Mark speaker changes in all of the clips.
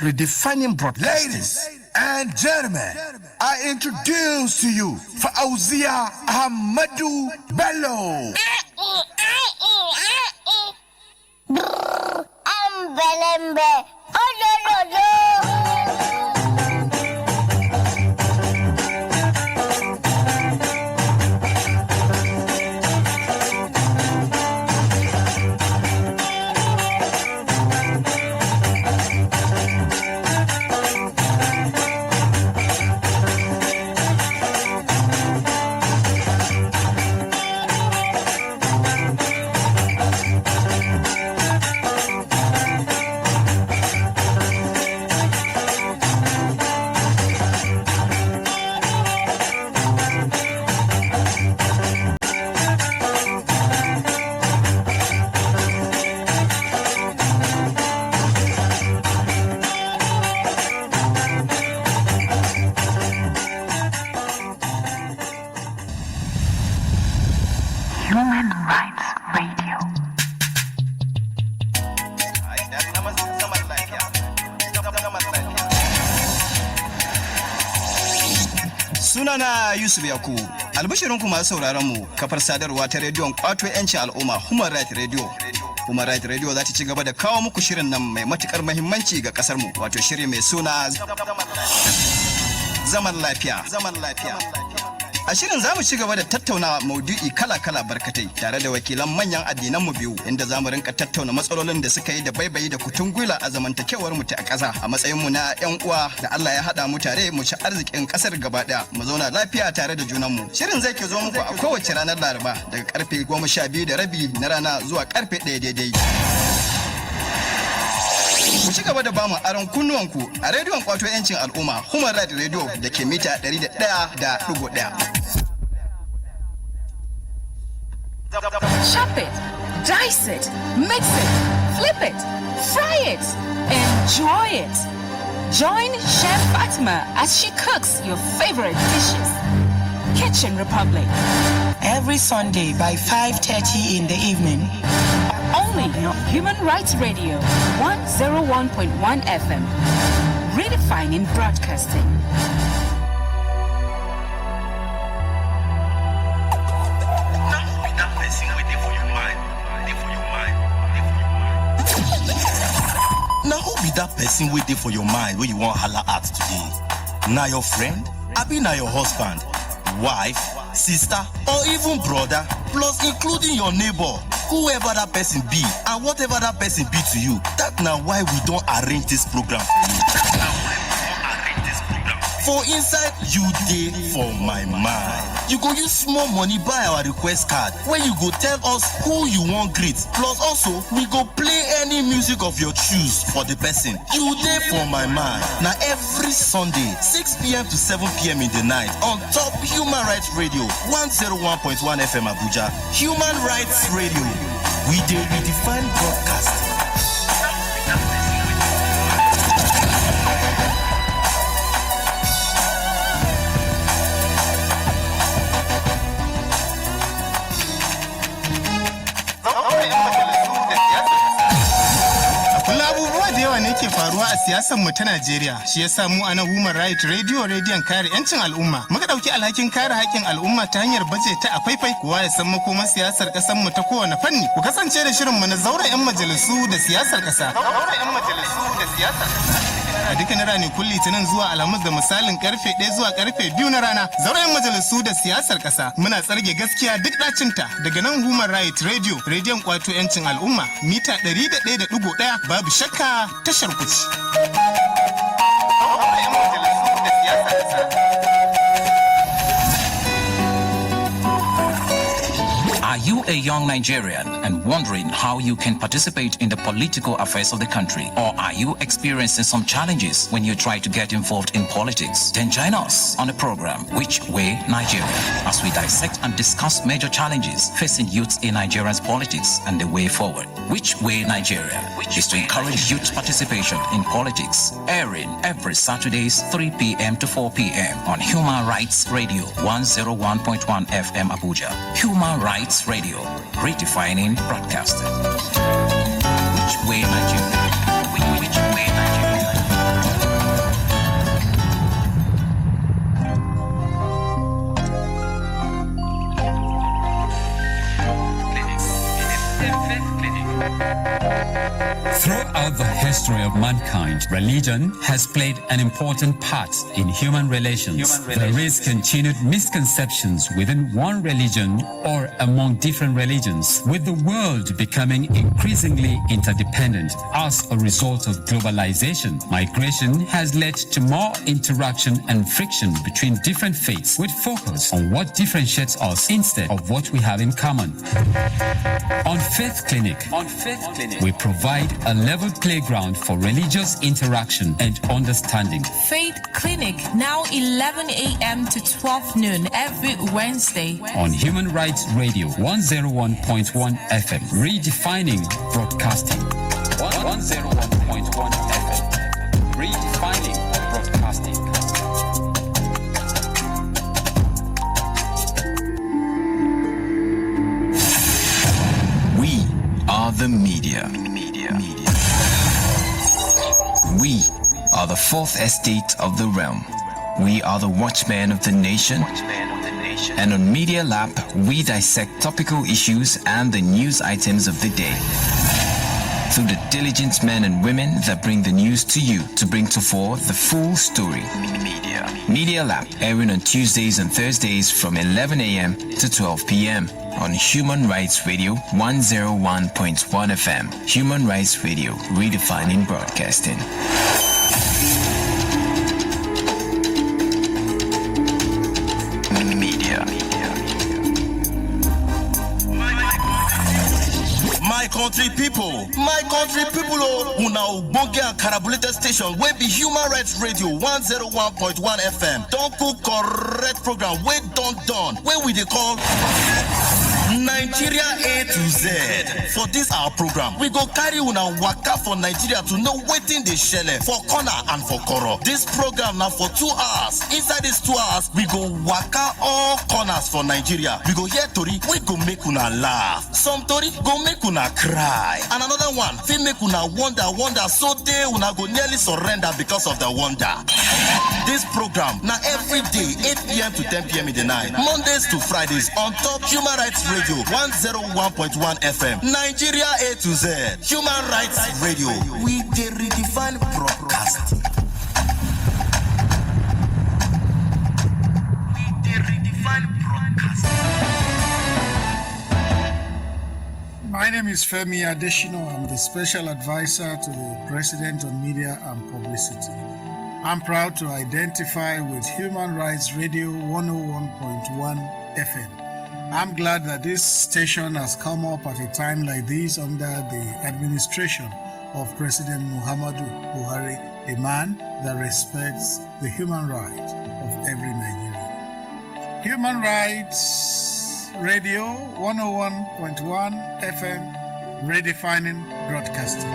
Speaker 1: redefining broadcasting.
Speaker 2: Ladies and gentlemen, I introduce to you Fauzia Ahmadu Bello.
Speaker 3: I'm Belembe.
Speaker 4: Sunana Yusuf Yakubu, albashirinku masu sauraron mu kafar sadarwa ta rediyon kwato 'yancin al'umma Human Rights Radio. Human Rights Radio za ta ci gaba da kawo muku shirin nan mai matukar muhimmanci ga kasar mu, wato shiri mai suna zaman lafiya. A shirin za mu ci gaba da tattauna maudu'i kala-kala barkatai tare da wakilan manyan addinan mu biyu, inda za mu rinka tattauna matsalolin da suka yi da baibayi da kutun gwila a zamantakewar mu ta ƙasa a matsayin mu na 'yan uwa da Allah ya haɗa mu tare mu ci arzikin ƙasar gaba ɗaya mu zauna lafiya tare da junan mu. Shirin zai ke zo muku a kowace ranar Laraba daga karfe 12:30 na rana zuwa karfe 1 daidai. Ku ci gaba da bamu aron kunnuwanku a rediyon kwato 'yancin al'umma Human Rights Radio da ke mita 101.1.
Speaker 5: Chop it, dice it, mix it, flip it, fry it, enjoy it. Join Chef Fatima as she cooks your favorite dishes. Kitchen Republic.
Speaker 6: Every Sunday by 5:30 in the evening.
Speaker 5: Only on Human Rights Radio, 101.1 FM. Redefining broadcasting.
Speaker 1: Now who be that person waiting for your mind where you want holla at today? Now your friend? Abi na your husband, wife, sister, or even brother, plus including your neighbor, whoever that person be, and whatever that person be to you. That's now why we don't arrange this program for you. For inside you day for my mind. You go use small money buy our request card where you go tell us who you want greet. Plus also we go play any music of your choose for the person. You day for my mind. Now every Sunday 6 p.m. to 7 p.m. in the night on top Human Rights Radio 101.1 FM Abuja. Human Rights Radio. We redefine broadcasting.
Speaker 7: ne ke faruwa a siyasar mu ta Najeriya. Shi yasa mu a na Human Rights Radio rediyon kare 'yancin al'umma muka dauki alhakin kare haƙƙin al'umma ta hanyar baje ta a faifai, kowa ya san makomar siyasar ƙasar mu ta kowane fanni. Ku kasance da shirin mu na zauren 'yan majalisu da siyasar ƙasa. A dukkan ranakun Litinin zuwa Alhamis da misalin karfe 1 zuwa karfe 2 na rana, zauren majalisu da siyasar ƙasa muna tsarge gaskiya duk ɗacinta daga nan Human Rights Radio, rediyon kwato 'yancin al'umma mita 101.1 babu shakka tashar kuci.
Speaker 8: Are you a young Nigerian and wondering how you can participate in the political affairs of the country? Or are you experiencing some challenges when you try to get involved in politics? Then join us on the program, Which Way Nigeria, as we dissect and discuss major challenges facing youths in Nigeria's politics and the way forward. Which Way Nigeria is to encourage youth participation in politics, airing every Saturdays 3 p.m. to 4 p.m. on Human Rights Radio 101.1 FM Abuja. Human Rights Radio, redefining broadcasting. Which way Nigeria? Which way Nigeria?
Speaker 9: Throughout the history of mankind, religion has played an important part in human relations. There is continued misconceptions within one religion or among different religions, with the world becoming increasingly interdependent as a result of globalization. Migration has led to more interaction and friction between different faiths, with focus on what differentiates us instead of what we have in common. On Faith Clinic, we provide a level playground for religious interaction and understanding.
Speaker 5: Faith Clinic, now 11 a.m. to 12 noon every Wednesday.
Speaker 9: On Human Rights Radio 101.1 FM, redefining broadcasting. 101.1 FM, redefining broadcasting.
Speaker 10: We are the media. We are the fourth estate of the realm. We are the watchmen of the nation. And on Media Lab, we dissect topical issues and the news items of the day. Through the diligent men and women that bring the news to you to bring to fore the full story. Media Lab, airing on Tuesdays and Thursdays from 11 a.m. to 12 p.m. on Human Rights Radio 101.1 FM. Human Rights Radio, redefining broadcasting.
Speaker 1: My country people, una ogbonge and carabulated station wey be Human Rights Radio 101.1 FM don cook correct program wey don done wey we dey call Nigeria A to Z. For this our program, we go carry una waka for Nigeria to know wetin dey shele for corner and for koro. This program na for 2 hours. Inside these 2 hours, we go waka all corners for Nigeria. We go hear tori wey go make una laugh. Some tori go make una cry. And another one fit make una wonder so tey una go nearly surrender because of the wonder. This program na every day 8 p.m. to 10 p.m. in the night, Mondays to Fridays on top Human Rights Radio 101.1 FM. Nigeria A to Z. Human Rights Radio. We dey redefine broadcasting.
Speaker 11: My name is Femi Adeshino. I'm the Special Advisor to the President on Media and Publicity. I'm proud to identify with Human Rights Radio 101.1 FM. I'm glad that this station has come up at a time like this under the administration of President Muhammadu Buhari, a man that respects the human right of every Nigerian. Human Rights Radio 101.1 FM, redefining broadcasting.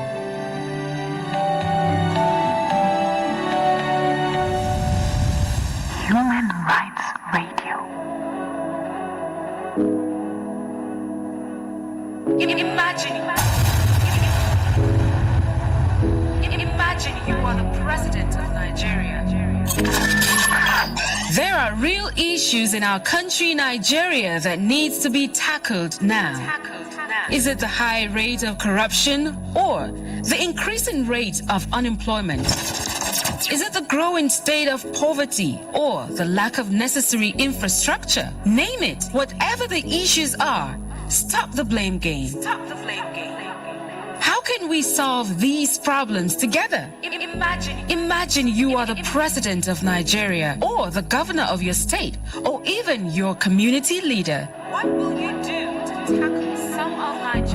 Speaker 12: Human Rights Radio.
Speaker 5: Imagine you are the president of Nigeria. There are real issues in our country, Nigeria, that needs to be tackled now. Is it the high rate of corruption or the increasing rate of unemployment? Is it the growing state of poverty or the lack of necessary infrastructure? Name it. Whatever the issues are, stop the blame game. How can we solve these problems together? Imagine you are the president of Nigeria or the governor of your state or even your community leader.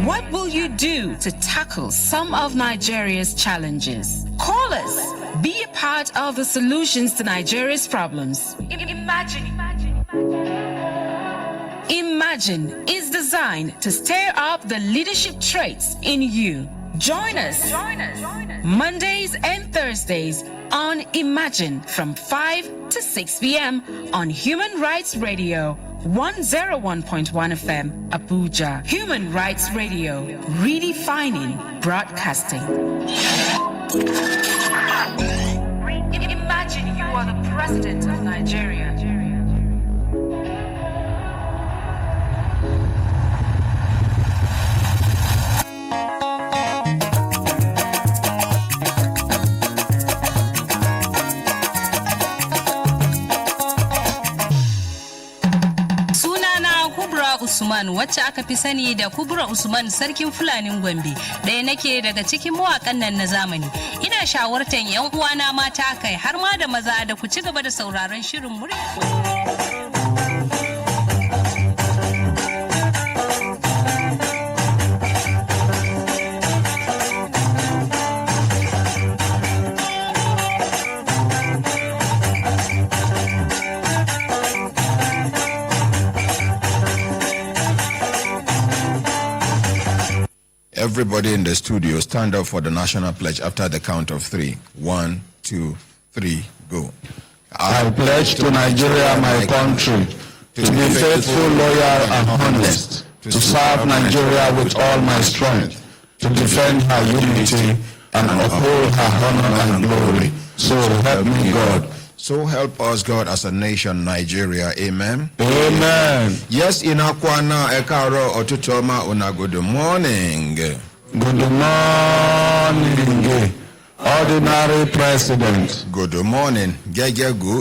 Speaker 5: What will you do to tackle some of Nigeria's challenges? Call us. Be a part of the solutions to Nigeria's problems. Imagine is designed to stir up the leadership traits in you. Join us Mondays and Thursdays on Imagine from 5 to 6 p.m. on Human Rights Radio 101.1 FM, Abuja. Human Rights Radio, redefining broadcasting. Imagine you are the president of Nigeria.
Speaker 13: Usman wacce aka fi sani da Kubra Usman sarkin Fulanin Gombe. Ɗaya nake daga cikin mawaƙan nan na zamani. Ina shawartan 'yan uwana mata kai har ma da maza da ku ci gaba da sauraron shirin murya.
Speaker 14: Everybody in the studio, stand up for the national pledge after the count of 3. 1, 2, 3, go.
Speaker 15: I pledge to Nigeria, my country, to be faithful, loyal, and honest, to serve Nigeria with all my strength, to defend her unity, and uphold her honor and glory. So help me God.
Speaker 14: So help us God as a nation, Nigeria. Amen.
Speaker 15: Amen.
Speaker 14: Yes, in Akwana, Ekaro, Otutoma, Una, good morning.
Speaker 15: Good morning, Ordinary President.
Speaker 14: Good morning. Good
Speaker 15: morning,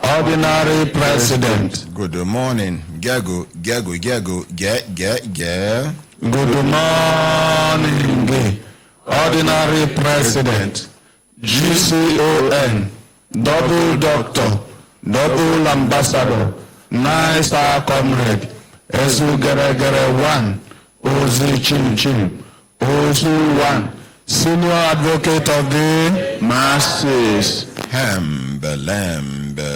Speaker 15: Ordinary President.
Speaker 14: Good morning. Good
Speaker 15: morning, Ordinary President. GCON, double doctor, double ambassador, nice comrade, Esu Gere 1, Ozi Chim Chim, Ozu 1, senior advocate of the masses.
Speaker 14: Hembelembe.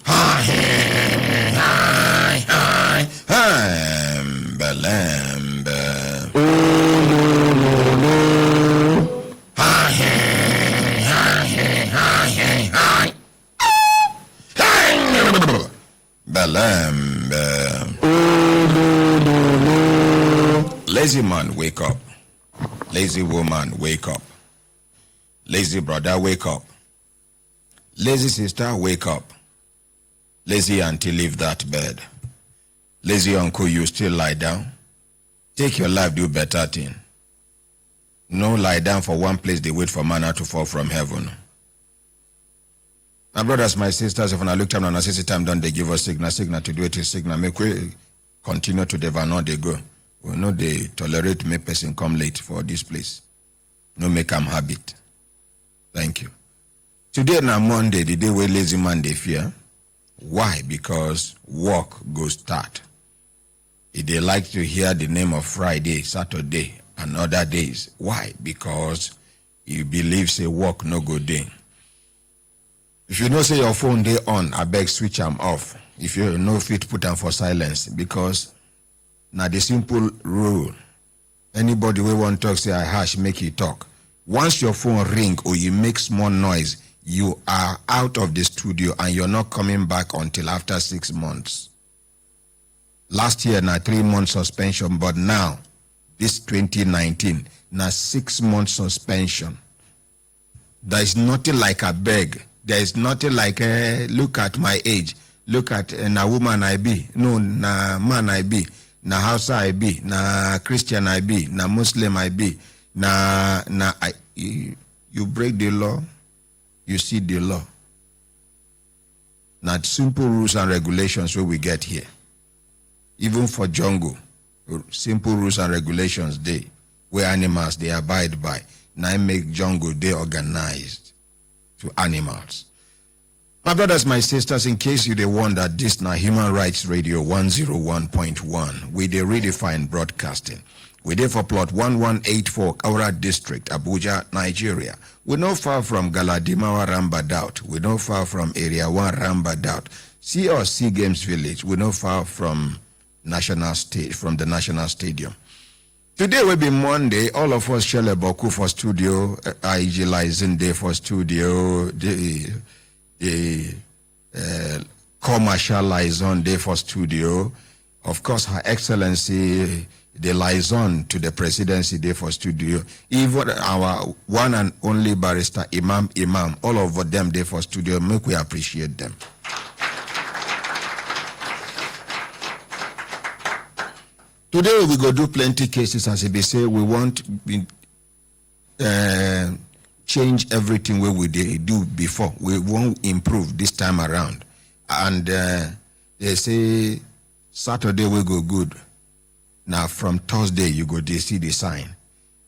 Speaker 15: Hi,
Speaker 14: Hembelembe. Lazy man, wake up. Lazy woman, wake up. Lazy brother, wake up. Lazy sister, wake up. Lazy auntie, leave that bed. Lazy uncle, you still lie down. Take your life, do better thing. No lie down for one place, they wait for manna to fall from heaven. My brothers, my sisters, if I look time and I say time done, they give us signal to do it is signal. Make we continue to devour, they go. We know they tolerate me person come late for this place. No make them habit. Thank you. Today na Monday, the day where lazy man they fear. Why? Because work go start. If they like to hear the name of Friday, Saturday, and other days. Why? Because you believe say work no go day. If you know say your phone day on, I beg switch them off. If you know fit, put them for silence. Because now the simple rule, anybody we want to talk say I hash, make you talk. Once your phone ring or you make small noise, you are out of the studio and you're not coming back until after 6 months. Last year na 3 months suspension, but now this 2019 na 6 months suspension. There is nothing like a beg. There is nothing like look at my age. Look at na woman I be. No, na man I be. Na Hausa I be. Na Christian I be. Na Muslim I be. You break the law, you see the law. Not simple rules and regulations where we get here. Even for jungle, simple rules and regulations they where animals they abide by. Now make jungle they organized to animals. My brothers, my sisters, in case you they wonder, this now Human Rights Radio 101.1 with the redefined broadcasting. We there for plot 1184 Kaura District, Abuja, Nigeria. We're not far from Galadimawa Rambadout. We're not far from Area 1 Rambadout. See our Sea Games Village. We're not far from the National Stadium. Today will be Monday. All of us share a boku for studio. Ikhille liaison day for studio. The commercial liaison day for studio. Of course, Her Excellency, the liaison to the presidency day for studio. Even our one and only barrister, Imam, all of them day for studio. Make we appreciate them. Today we go do plenty cases as they say we want change everything where we do before. We won't improve this time around. And they say Saturday we go good. Now from Thursday you go to see the sign.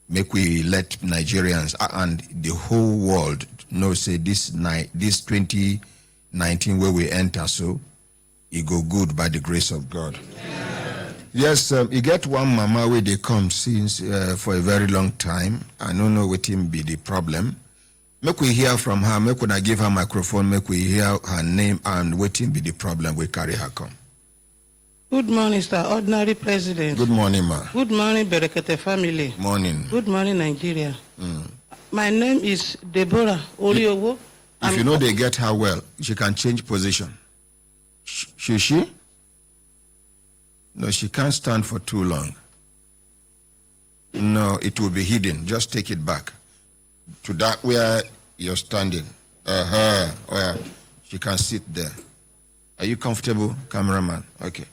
Speaker 14: Make we let Nigerians and the whole world know say this 2019 where we enter, so it go good by the grace of God. Yes, you get one mama where they come since for a very long time. I don't know what him be the problem. Make we hear from her. Make when I give her microphone, make we hear her name and what him be the problem. We carry her come.
Speaker 16: Good morning, sir. Ordinary President.
Speaker 14: Good morning, ma.
Speaker 16: Good morning, Brekete family.
Speaker 14: Morning.
Speaker 16: Good morning, Nigeria. My name is Deborah Oriowo.
Speaker 14: If you know they get her well, she can change position. She? No, she can't stand for too long. No, it will be hidden. Just take it back to that where you're standing. Where she can sit there. Are you comfortable, cameraman? Okay.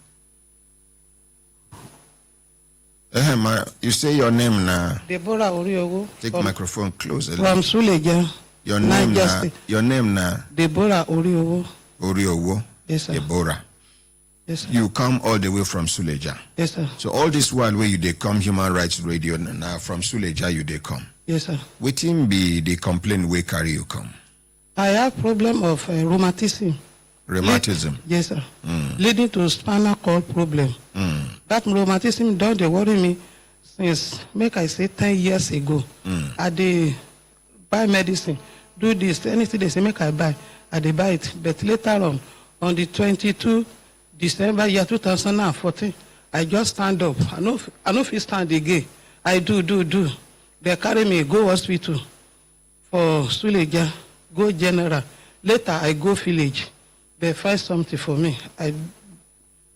Speaker 14: You say your name now.
Speaker 16: Deborah Oriowo.
Speaker 14: Take microphone closer.
Speaker 16: From Suleja.
Speaker 14: Your name now. Your name now.
Speaker 16: Deborah Oriowo.
Speaker 14: Oriowo.
Speaker 16: Yes, sir.
Speaker 14: Deborah.
Speaker 16: Yes, sir.
Speaker 14: You come all the way from Suleja.
Speaker 16: Yes, sir.
Speaker 14: So all this while where you they come Human Rights Radio now from Suleja you they come.
Speaker 16: Yes, sir.
Speaker 14: Waiting be the complaint where carry you come.
Speaker 16: I have problem of rheumatism.
Speaker 14: Rheumatism.
Speaker 16: Yes, sir. Leading to spinal cord problem. That rheumatism don't they worry me since make I say 10 years ago. I dey buy medicine, do this, anything they say make I buy, I dey buy it. But later on the 22 December year 2014, I just stand up. I know if you stand again. I do. They carry me go hospital for Suleja, go general. Later I go village. They find something for me. I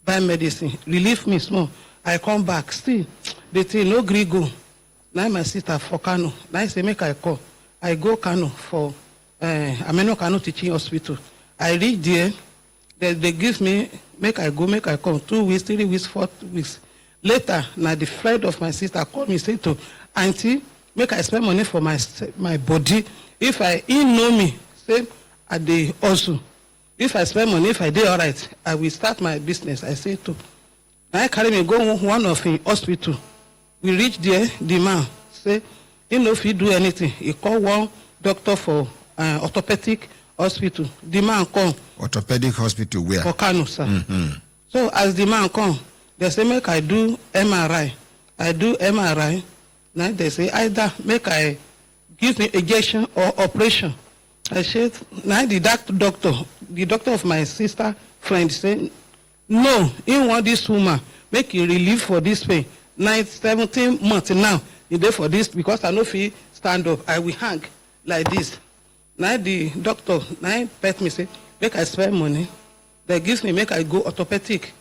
Speaker 16: buy medicine, relieve me small. I come back, still, they say no gree go. Now my sister for Kano. Now I say make I call. I go Kano for Ameno Kano Teaching Hospital. I reach there, they give me, make I come, 2 weeks, 3 weeks, 4 weeks. Later, now the friend of my sister called me, say to auntie, make I spend money for my body. If he know me, say I dey also. If I spend money, if I do all right, I will start my business. I say to. Now I carry me go one of the hospital. We reach there, the man say, he know if he do anything. He call one doctor for orthopedic hospital. The man come.
Speaker 14: Orthopedic hospital where?
Speaker 16: For Kano, sir. So as the man come, they say make I do MRI. I do MRI. Now they say either make I give me injection or operation. I said, now the doctor of my sister friend said, no, he want this woman, make you relief for this pain. 17 months now, you there for this, because I know if he stand up, I will hang like this. Now the doctor, now pet me, say, make I spend money. They give me, make I go orthopedic.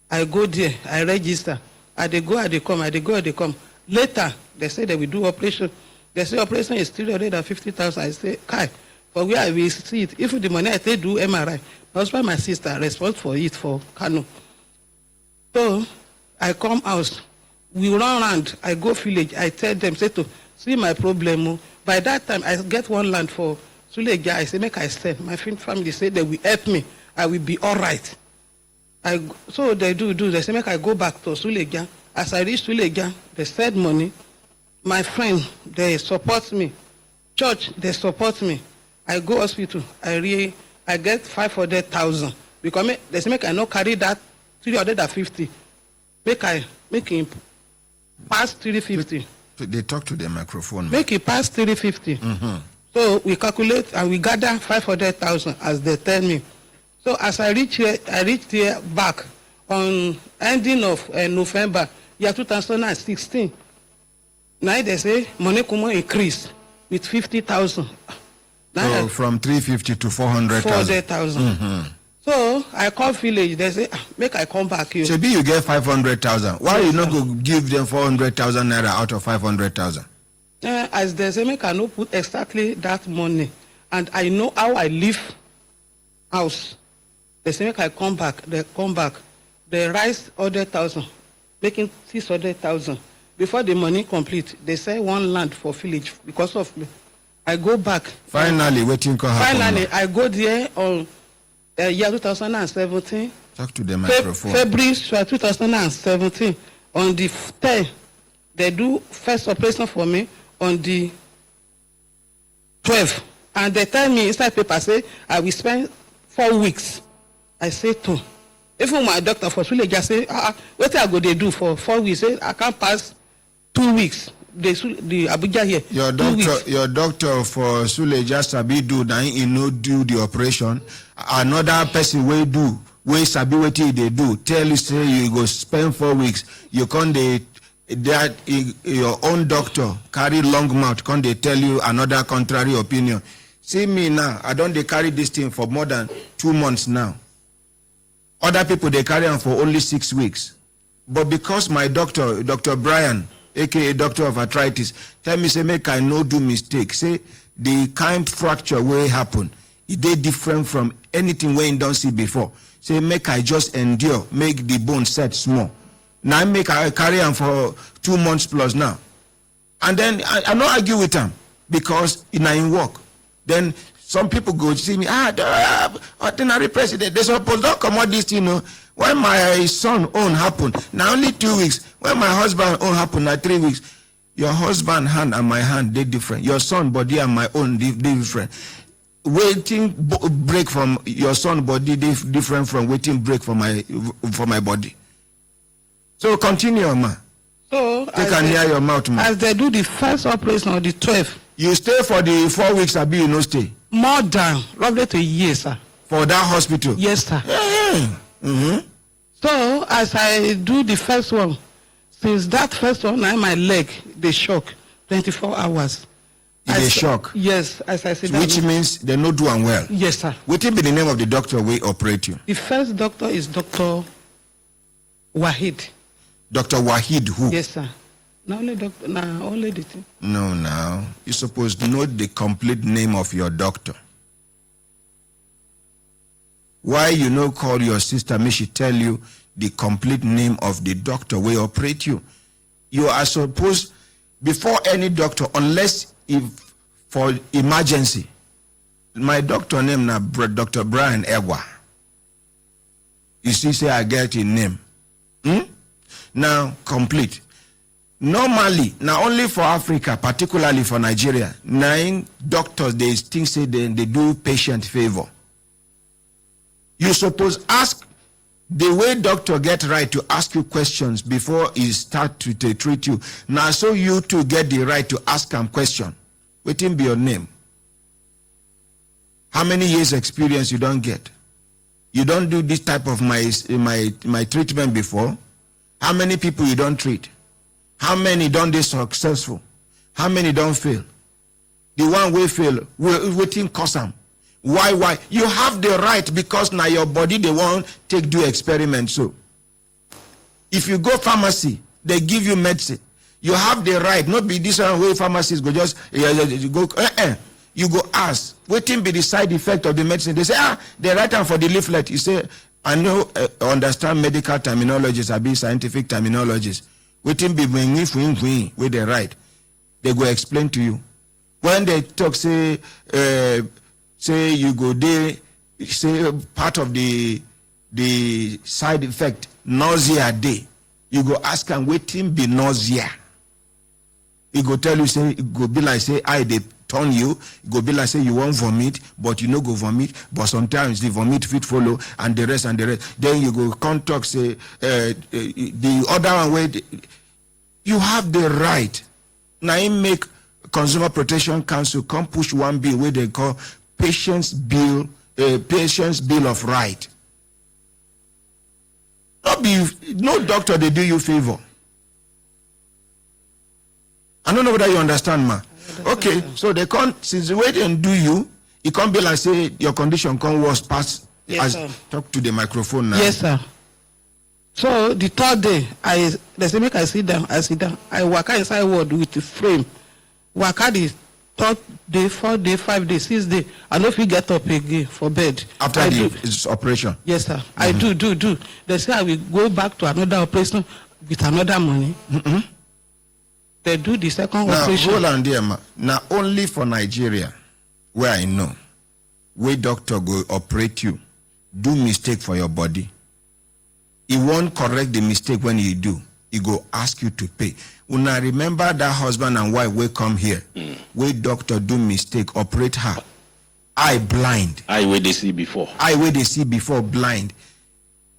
Speaker 16: I go there, I register. They go, they come, they go, they come. Later, they say they will do operation. They say operation is 350,000. I say, Kai. For where I will see it, if the money I take do MRI, that's why my sister responds for it for Kano. So I come out, we run around, I go village, I tell them, say to see my problem. By that time I get one land for Suleja. I say make I sell. My family say they will help me. I will be all right. So they do. They say make I go back to Suleja. As I reach Suleja, they send money. My friend, they support me. Church, they support me. I go hospital, I get 500,000 because they say make I not carry that 350. Make him pass 350.
Speaker 14: They talk to the microphone.
Speaker 16: Make it pass 350. So we calculate and we gather 500,000 as they tell me. So as I reach here back on ending of November year 2016. Now they say money come increase with 50,000.
Speaker 14: So from 350 to 400,000.
Speaker 16: 400,000. So I call village. They say make I come back here.
Speaker 14: Maybe you get 500,000. Why you not go give them 400,000 naira out of 500,000?
Speaker 16: As they say, make I not put exactly that money, and I know how I live house. They say make I come back. They come back. They rise 100,000, making 600,000. Before the money complete, they say one land for village because of me. I go back.
Speaker 14: Finally, waiting can happen.
Speaker 16: Finally, I go there on year 2017.
Speaker 14: Talk to the microphone.
Speaker 16: February 2017. On the 10th, they do first operation for me on the 12th. And they tell me inside paper, say, I will spend 4 weeks. I say 2. Even my doctor for Sule just say, what I go they do for 4 weeks? Say, I can't pass 2 weeks. The Abuja here.
Speaker 14: Your doctor for Sule just sabi do, now he no do the operation. Another person will do. Where sabi what they do, tell you say you go spend 4 weeks. You can't that your own doctor carry long mouth. Can't they tell you another contrary opinion? See me now. I don't they carry this thing for more than 2 months now. Other people they carry on for only 6 weeks. But because my doctor, Dr. Brian, aka doctor of arthritis, tell me say make I no do mistake. Say the kind fracture will happen. It dey different from anything we don't see before. Say make I just endure, make the bone set small. Now make I carry on for 2 months plus now. And then I not argue with them because in work. Then some people go see me, ordinary president, they suppose don't come out this, when my son own happened, now only 2 weeks. When my husband own happened, now 3 weeks. Your husband hand and my hand, they different. Your son body and my own, they different. Waiting break from your son body different from waiting break for my body. So continue, ma.
Speaker 16: So
Speaker 14: you can hear your mouth, ma.
Speaker 16: As they do the first operation on the 12th.
Speaker 14: You stay for the 4 weeks, Abi, you no stay.
Speaker 16: More than roughly a year, sir.
Speaker 14: For that hospital?
Speaker 16: Yes, sir.
Speaker 14: Mm-hmm.
Speaker 16: So as I do the first one, since that first one, now my leg they shock 24 hours.
Speaker 14: They shock?
Speaker 16: Yes, as I said.
Speaker 14: Which means they no do and well?
Speaker 16: Yes, sir.
Speaker 14: What will be the name of the doctor we operate you?
Speaker 16: The first doctor is Dr. Wahid.
Speaker 14: Dr. Wahid who?
Speaker 16: Yes, sir. Now only doctor, now only the thing.
Speaker 14: No, now you're supposed to know the complete name of your doctor. Why you no call your sister, may she tell you the complete name of the doctor we operate you? You are supposed, before any doctor, unless if for emergency, my doctor name na Dr. Brian Egwa. You see, say I get his name. Now, complete. Normally, now only for Africa, particularly for Nigeria, 9 doctors, they think say they do patient favor. You suppose ask the way doctor get right to ask you questions before he start to treat you. Now, so you too get the right to ask him question. Waiting be your name. How many years experience you don't get? You don't do this type of my treatment before? How many people you don't treat? How many don't they successful? How many don't fail? The one we fail, waiting cause them. Why? You have the right because now your body they won't do experiment. So if you go pharmacy, they give you medicine. You have the right, not be this one way pharmacists go just you go you go ask, waiting be the side effect of the medicine. They say, they write down for the leaflet. You say, I know understand medical terminologies, I be scientific terminologies. Waiting be where they write. They go explain to you. When they talk, say you go there, say part of the side effect, nausea day. You go ask them, waiting be nausea. He go tell you, say, it go be like, say, they turn you. It go be like, say, you won't vomit, but you no go vomit, but sometimes the vomit fit follow, and the rest. Then you go contact, say, the other one where you have the right. Now, you make Consumer Protection Council come push one bill where they call Patient's Bill of Right. No doctor, they do you favor. I don't know whether you understand, ma. Okay, so they can't, since the way they do you, it can't be like, say, your condition can't worse past.
Speaker 16: Yes, sir.
Speaker 14: Talk to the microphone now.
Speaker 16: Yes, sir. So the 3rd day, they say, make I sit down. I work inside ward with the frame. Work out the 3rd day, 4th day, 5 day, 6th day. I know if you get up again for bed.
Speaker 14: After the operation?
Speaker 16: Yes, sir. I do. They say I will go back to another operation with another money. they do the second
Speaker 14: now,
Speaker 16: operation.
Speaker 14: Hold on there, ma. Now, only for Nigeria, where I know, where doctor go operate you, do mistake for your body. He won't correct the mistake when you do. He go ask you to pay. When I remember that husband and wife will come here, where doctor do mistake, operate her. Eye blind.
Speaker 17: Eye where they see before.
Speaker 14: Eye where they see before blind.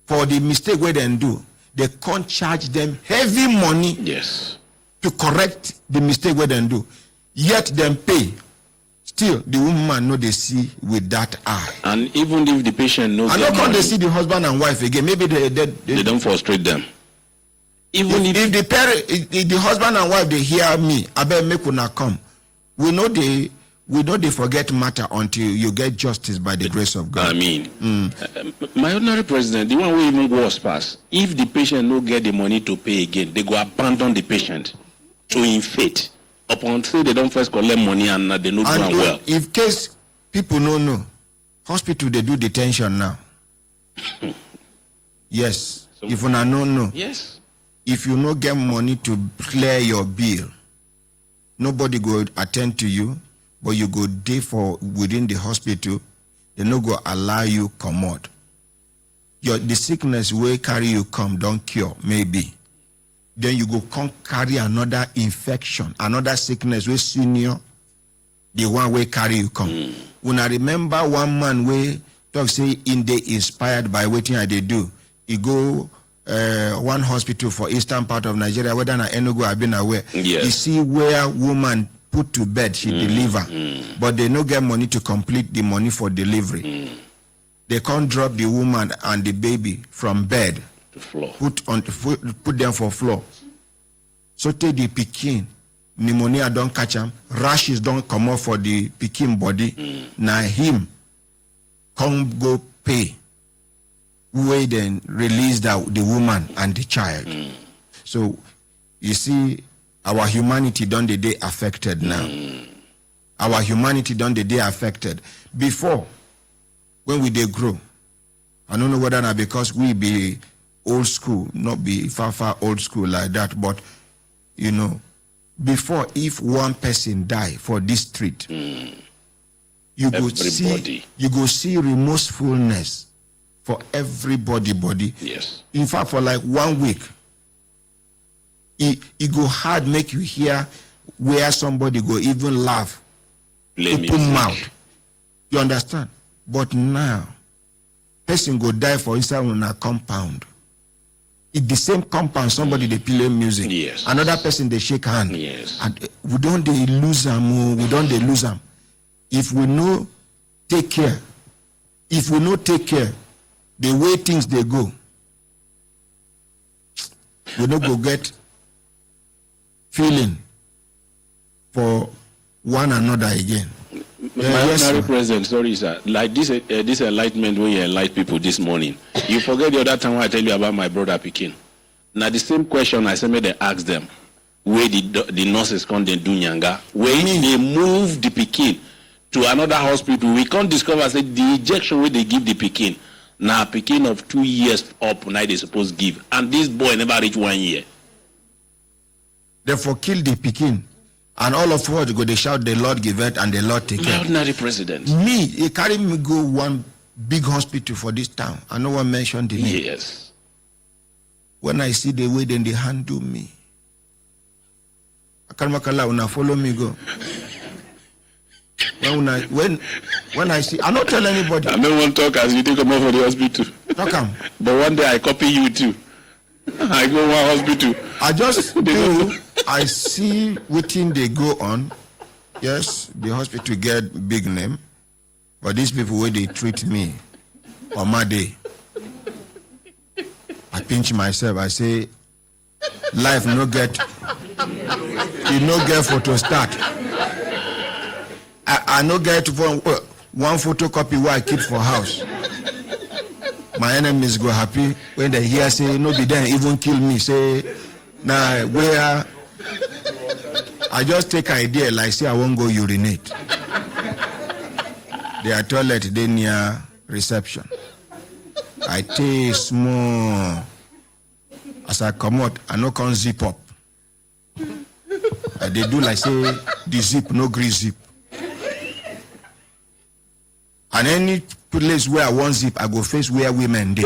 Speaker 14: For the mistake where they do, they can't charge them heavy money.
Speaker 17: Yes.
Speaker 14: To correct the mistake where they do. Yet them pay. Still, the woman know they see with that eye.
Speaker 17: And even if the patient knows,
Speaker 14: I don't come they see the husband and wife again. Maybe they
Speaker 17: don't frustrate them.
Speaker 14: Even if the parent, if the husband and wife they hear me, I bet make una come. We know they forget matter until you get justice by the grace of God.
Speaker 17: I mean, my ordinary president, the one who even worse pass. If the patient no get the money to pay again, they go abandon the patient to in faith. Upon say they don't first collect money and they no do well.
Speaker 14: If case people no know, hospital they do detention now. Yes. So, if una no know.
Speaker 17: Yes.
Speaker 14: If you no get money to clear your bill, nobody go attend to you, but you go day for within the hospital, they no go allow you come out. The sickness will carry you come, don't cure, maybe. Then you go come carry another infection, another sickness with senior, the one will carry you come. When I remember one man way talk say in the inspired by waiting I they do, he go one hospital for eastern part of Nigeria, whether na Enugu I've been aware.
Speaker 17: Yes.
Speaker 14: You see where woman put to bed, she deliver, but they no get money to complete the money for delivery. They can't drop the woman and the baby from bed,
Speaker 17: to floor.
Speaker 14: Put them for floor. So take the pikin, pneumonia don't catch him, rashes don't come off for the pikin body. Now him come go pay. We then release the woman and the child. So you see, our humanity done the day affected now. Our humanity done the day affected. Before, when we they grow, I don't know whether or not because we be old school, not be far old school like that, but you know, before if one person die for this street, you go see remorsefulness for everybody body.
Speaker 17: Yes.
Speaker 14: In fact, for like 1 week, it go hard make you hear where somebody go even laugh, open mouth. You understand? But now, person go die for inside on a compound. It's the same compound, somebody they play music.
Speaker 17: Yes.
Speaker 14: Another person they shake hand.
Speaker 17: Yes.
Speaker 14: And we don't they lose them. We don't they lose them. If we no take care, the way things they go, we don't go get feeling for one another again.
Speaker 17: My president, sorry sir, like this enlightenment when you enlighten people this morning, you forget the other time when I tell you about my brother Pikin. Now the same question I said they ask them, where the nurses come they do nyanga, when they move the Pikin to another hospital, we can't discover say the injection where they give the Pikin. Now Pikin of 2 years up, now they supposed give, and this boy never reach 1 year.
Speaker 14: Therefore, kill the Pikin. And all of us go, they shout, the Lord give it and the Lord take care.
Speaker 17: Ordinary president.
Speaker 14: Me, he carry me go one big hospital for this town. I no one mentioned the name.
Speaker 17: Yes.
Speaker 14: When I see the way then they handle me, Akarmakala, una follow me go. When I see, I not tell anybody.
Speaker 17: I don't want to talk as you take them over for the hospital.
Speaker 14: Talk
Speaker 17: But one day I copy you too. I go one hospital.
Speaker 14: I just do. I see what thing they go on. Yes, the hospital get big name, but these people where they treat me on my day, I pinch myself. I say, life no get, you no get photo start. I no get one photocopy where I keep for house. My enemies go happy when they hear say no be there even kill me. Say nah where I just take idea like say I won't go urinate. Their toilet they near reception. I take small as I come out, I no can zip up. They do like say the zip, no grease zip. And any place where I want zip, I go face where women dey.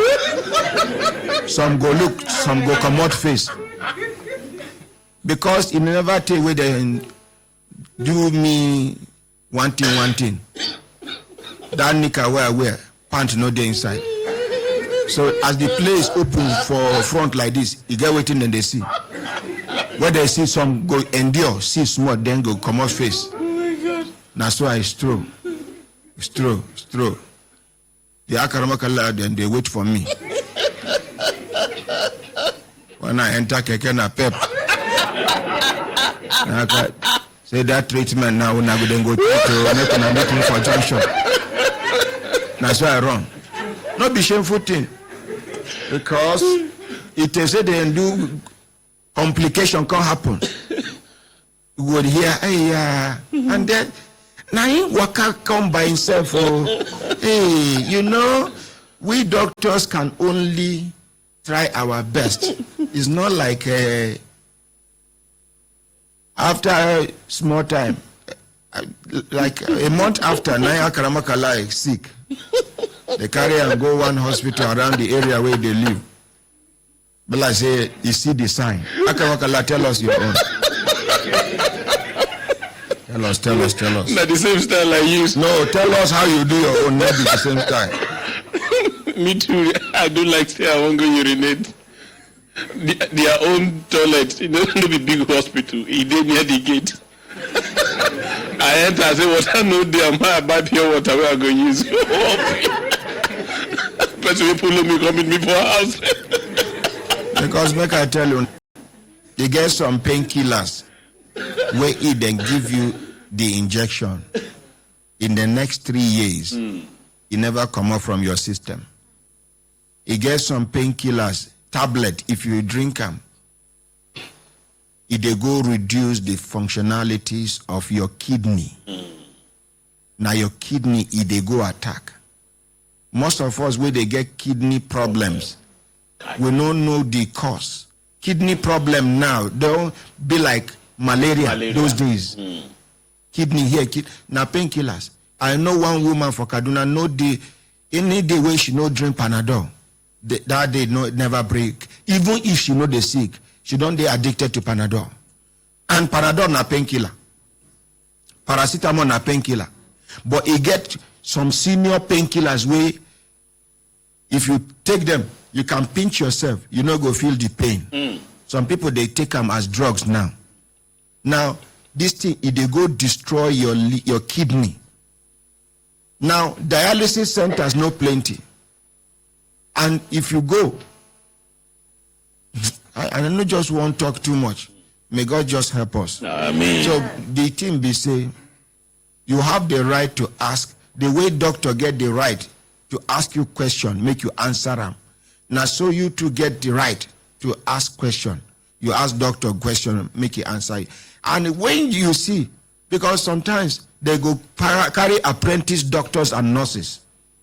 Speaker 14: Some go look, some go come out face. Because it never take where they do me one thing. That nika where I wear, pant no dey inside. So as the place open for front like this, you get waiting and they see. Where they see some go endure, see small, then go come out face. Oh my God. That's why it's true. It's true. The Akaramakala, then they wait for me. When I enter Keke na pep. Say that treatment now, when I go then go to make me for junction. That's why I run. Not be shameful thing. Because it is said they do complication can happen. You would hear, and then now he waka come by himself. Hey, you know, we doctors can only try our best. It's not like after a small time, like a month after, Naya Karamakala is sick. They carry and go one hospital around the area where they live. But I say, you see the sign. Karamakala, tell us your own. Tell us.
Speaker 17: Not the same style I use.
Speaker 14: No, tell us how you do your own, not the same style.
Speaker 17: Me too. I don't like say I won't go urinate. Their own toilet, you know, no be big hospital. He did near the gate. I enter, I say, water no there, I buy pure water where I go use. Person will pull me, come in me for house.
Speaker 14: Because make I tell you, you get some painkillers where it then give you the injection. In the next 3 years, it never come out from your system. You get some painkillers, tablet, if you drink them, it they go reduce the functionalities of your kidney. Now your kidney, it they go attack. Most of us, where they get kidney problems, we don't know the cause. Kidney problem now, don't be like malaria. Those days. Kidney here, now painkillers. I know one woman for Kaduna, any day where she no drink Panadol, that day never break. Even if she know they sick, she don't dey addicted to Panadol. And Panadol na painkiller. Paracetamol na painkiller. But it get some senior painkillers where if you take them, you can pinch yourself, you no go feel the pain. Some people, they take them as drugs now. Now, this thing, it they go destroy your kidney. Now, dialysis centers no plenty. And if you go, I don't just want to talk too much. May God just help us.
Speaker 17: Amen.
Speaker 14: So the thing be say, you have the right to ask. The way doctor get the right to ask you question, make you answer them. Now, so you too get the right to ask question. You ask doctor question, make you answer. And when you see, because sometimes they go carry apprentice doctors and nurses,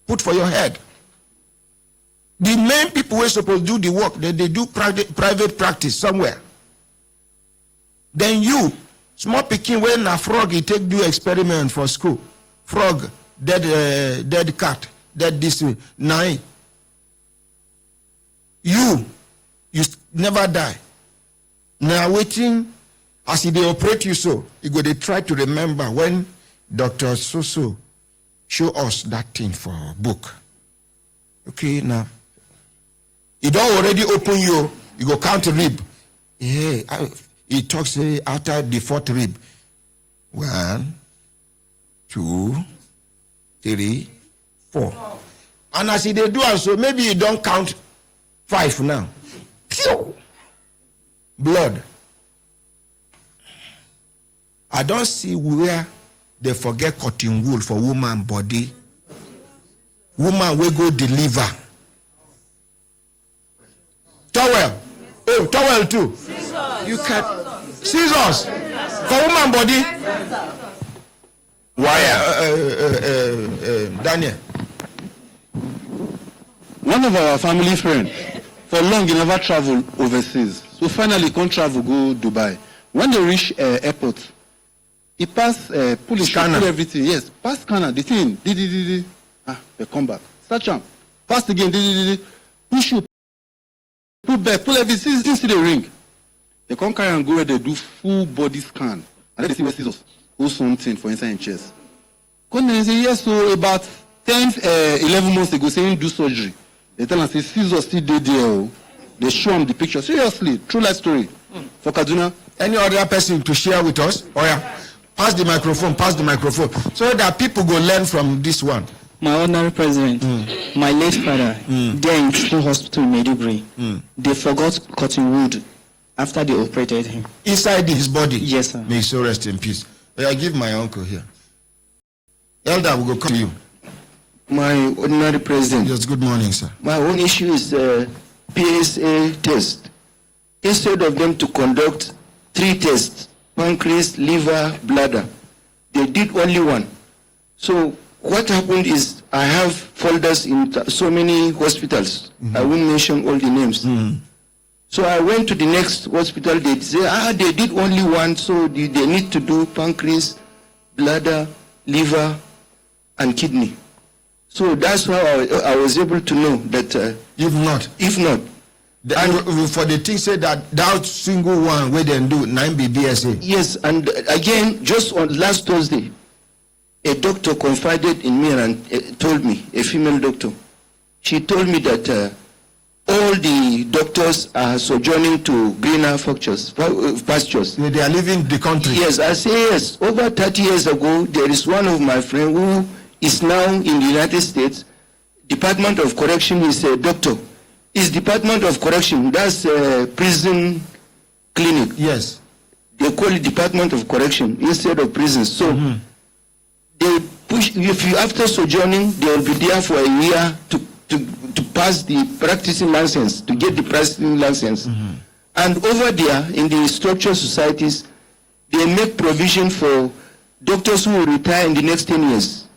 Speaker 14: put for your head. The main people who are supposed to do the work, they do private practice somewhere. Then you, small picking when a frog, he take do experiment for school. Frog, dead cat, dead this way. Now, you never die. Now waiting, as they operate you so, you go they try to remember when Dr. So show us that thing for book. Okay, now. It don't already open you go count a rib. Yeah, it talks after the fourth rib. 1, 2, 3, 4. And as they do also, maybe you don't count 5 now. Pew! Blood. I don't see where they forget cotton wool for woman body. Woman will go deliver. Towel. Oh, towel too. Scissors. You can scissors for woman body. Why, Daniel?
Speaker 18: One of our family friends, for long he never traveled overseas. So finally, can't travel go Dubai. When they reach airport, he pass police,
Speaker 14: scanner.
Speaker 18: put everything. Yes, pass scanner. The thing, they come back. Search them. Pass again. Push you. Put back. Pull everything. See the ring. They come carry and go where they do full body scan, and then they see where scissors hold something for inside chest. Come and say yes. So about 11 months ago, saying do surgery. They tell us say scissors still there. They show them the picture. Seriously, true life story. For Kaduna.
Speaker 14: Any other person to share with us? Oh yeah. Pass the microphone, so that people go learn from this one.
Speaker 19: My ordinary president, my late father, there in Teaching Hospital in Maiduguri, they forgot cutting wood after they operated him.
Speaker 14: Inside his body?
Speaker 19: Yes, sir.
Speaker 14: May he so rest in peace. I give my uncle here. Elder, we go call you.
Speaker 20: My ordinary president.
Speaker 14: Yes, good morning, sir.
Speaker 20: My own issue is PSA test. Instead of them to conduct 3 tests, pancreas, liver, bladder, they did only 1. So what happened is I have folders in so many hospitals. I won't mention all the names. So I went to the next hospital. They say, they did only 1, so they need to do pancreas, bladder, liver, and kidney. So that's how I was able to know that
Speaker 14: if not.
Speaker 20: And
Speaker 14: for the thing said that single one where they do 9 BBSA.
Speaker 20: Yes, and again, just on last Thursday, a doctor confided in me and told me, a female doctor, she told me that all the doctors are sojourning to greener pastures.
Speaker 14: They are leaving the country.
Speaker 20: Yes, I say yes. Over 30 years ago, there is one of my friends who is now in the United States, Department of Correction, is a doctor. Is Department of Correction, that's prison clinic.
Speaker 14: Yes.
Speaker 20: They call it Department of Correction instead of prisons. So they push, if you after sojourning, they will be there for a year to pass the practicing license, to get the practicing license. And over there, in the structured societies, they make provision for doctors who will retire in the next 10 years.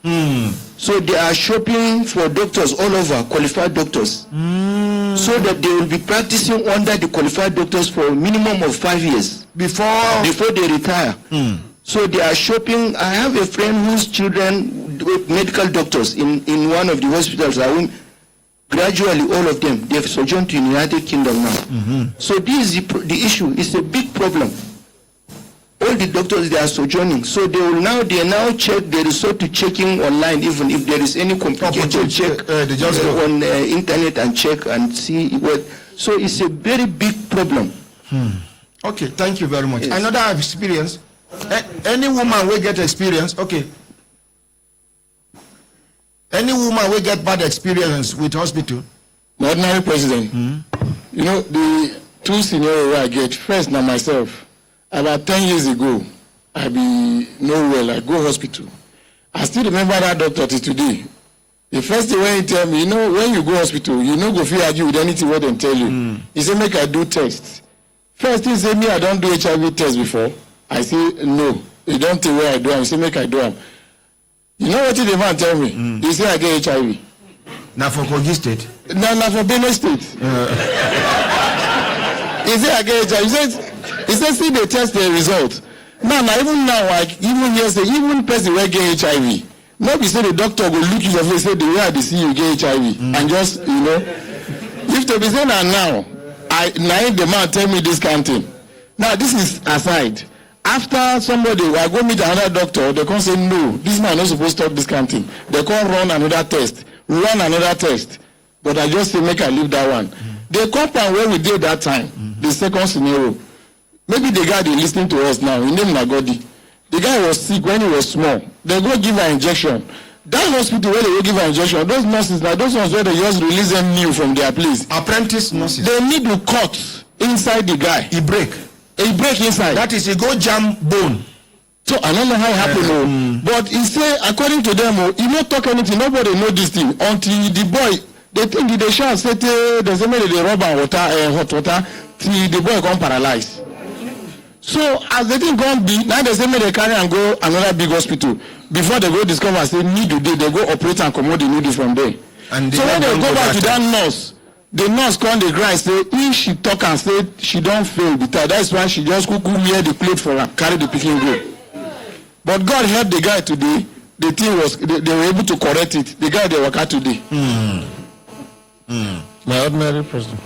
Speaker 20: So they are shopping for doctors all over, qualified doctors, so that they will be practicing under the qualified doctors for a minimum of 5 years before they retire. So they are shopping. I have a friend whose children, medical doctors in one of the hospitals, gradually all of them, they've sojourned to the United Kingdom now. So this is the issue. It's a big problem. All the doctors, they are sojourning. So they are now check, they resort to checking online, even if there is any complicated check on internet and check and see what. So it's a very big problem.
Speaker 14: Okay, thank you very much.
Speaker 20: Yes.
Speaker 14: Another experience. Any woman will get experience. Okay. Any woman will get bad experience with hospital.
Speaker 18: My ordinary president, you know, the 2 scenarios I get, first now myself, about 10 years ago, I be no well, I go hospital. I still remember that doctor till today. The first thing when he tell me, you know, when you go hospital, you no go feel argue with anything what they tell you. He say, make I do tests. First he say, me, I don't do HIV test before. I say, no, you don't tell where I do them. He say, make I do them. You know what the man tell me? He say, I get HIV.
Speaker 14: Now for Kogi State?
Speaker 18: No, for Benue State. He say, I get HIV. He said, see the test the result. Now, even now, even here say, even person will get HIV. Nobody say the doctor will look you your face, say the way I see you get HIV. And just, you know, if to be saying that now the man tell me this kind of thing. Now, this is aside. After somebody, I go meet another doctor, they come say, no, this man not supposed to talk this kind of thing. They come run another test. But I just say, make I leave that one. The compound where we did that time, the second scenario, maybe the guy they listening to us now, his name Nagodi. The guy was sick when he was small. They go give an injection. That hospital where they go give an injection, those nurses, now those ones where they just release them new from their place.
Speaker 14: Apprentice nurses.
Speaker 18: They need to cut inside the guy.
Speaker 14: He break
Speaker 18: inside.
Speaker 14: That is, he go jam bone.
Speaker 18: So I don't know how it happened, but he say, according to them, he not talk anything. Nobody know this thing until the boy. They think they shall say there's a minute they rub and water, hot water, till the boy come paralyzed. So as the thing gone be, now they say they carry and go another big hospital. Before they go discover, say need to do, they go operate and commode the needle from there. And so when they go back to that nurse, the nurse come the cry say if she talk and say she don't fail the time, that's why she just go wear the cloth for her, carry the pikin go. But God helped the guy today. The thing was they were able to correct it. The guy they work out today.
Speaker 14: My ordinary president.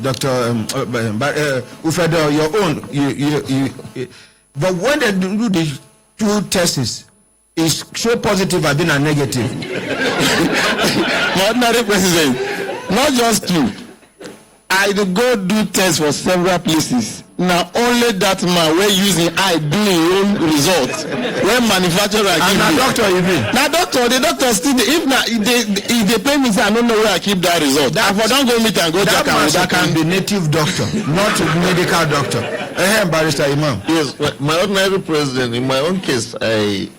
Speaker 14: Dr. Ufedo, your own. But when they do the two tests, it's so positive and been a negative.
Speaker 18: My ordinary president, not just two. I go do tests for several places. Now only that man where using I do his own result. When manufacturer give me.
Speaker 14: Doctor you mean?
Speaker 18: Now the doctor still if they pay me say I don't know where I keep that result. That I don't go meet and go check out.
Speaker 14: That can be native doctor, not a medical doctor. Barrister Imam.
Speaker 21: Yes, my ordinary president, in my own case, there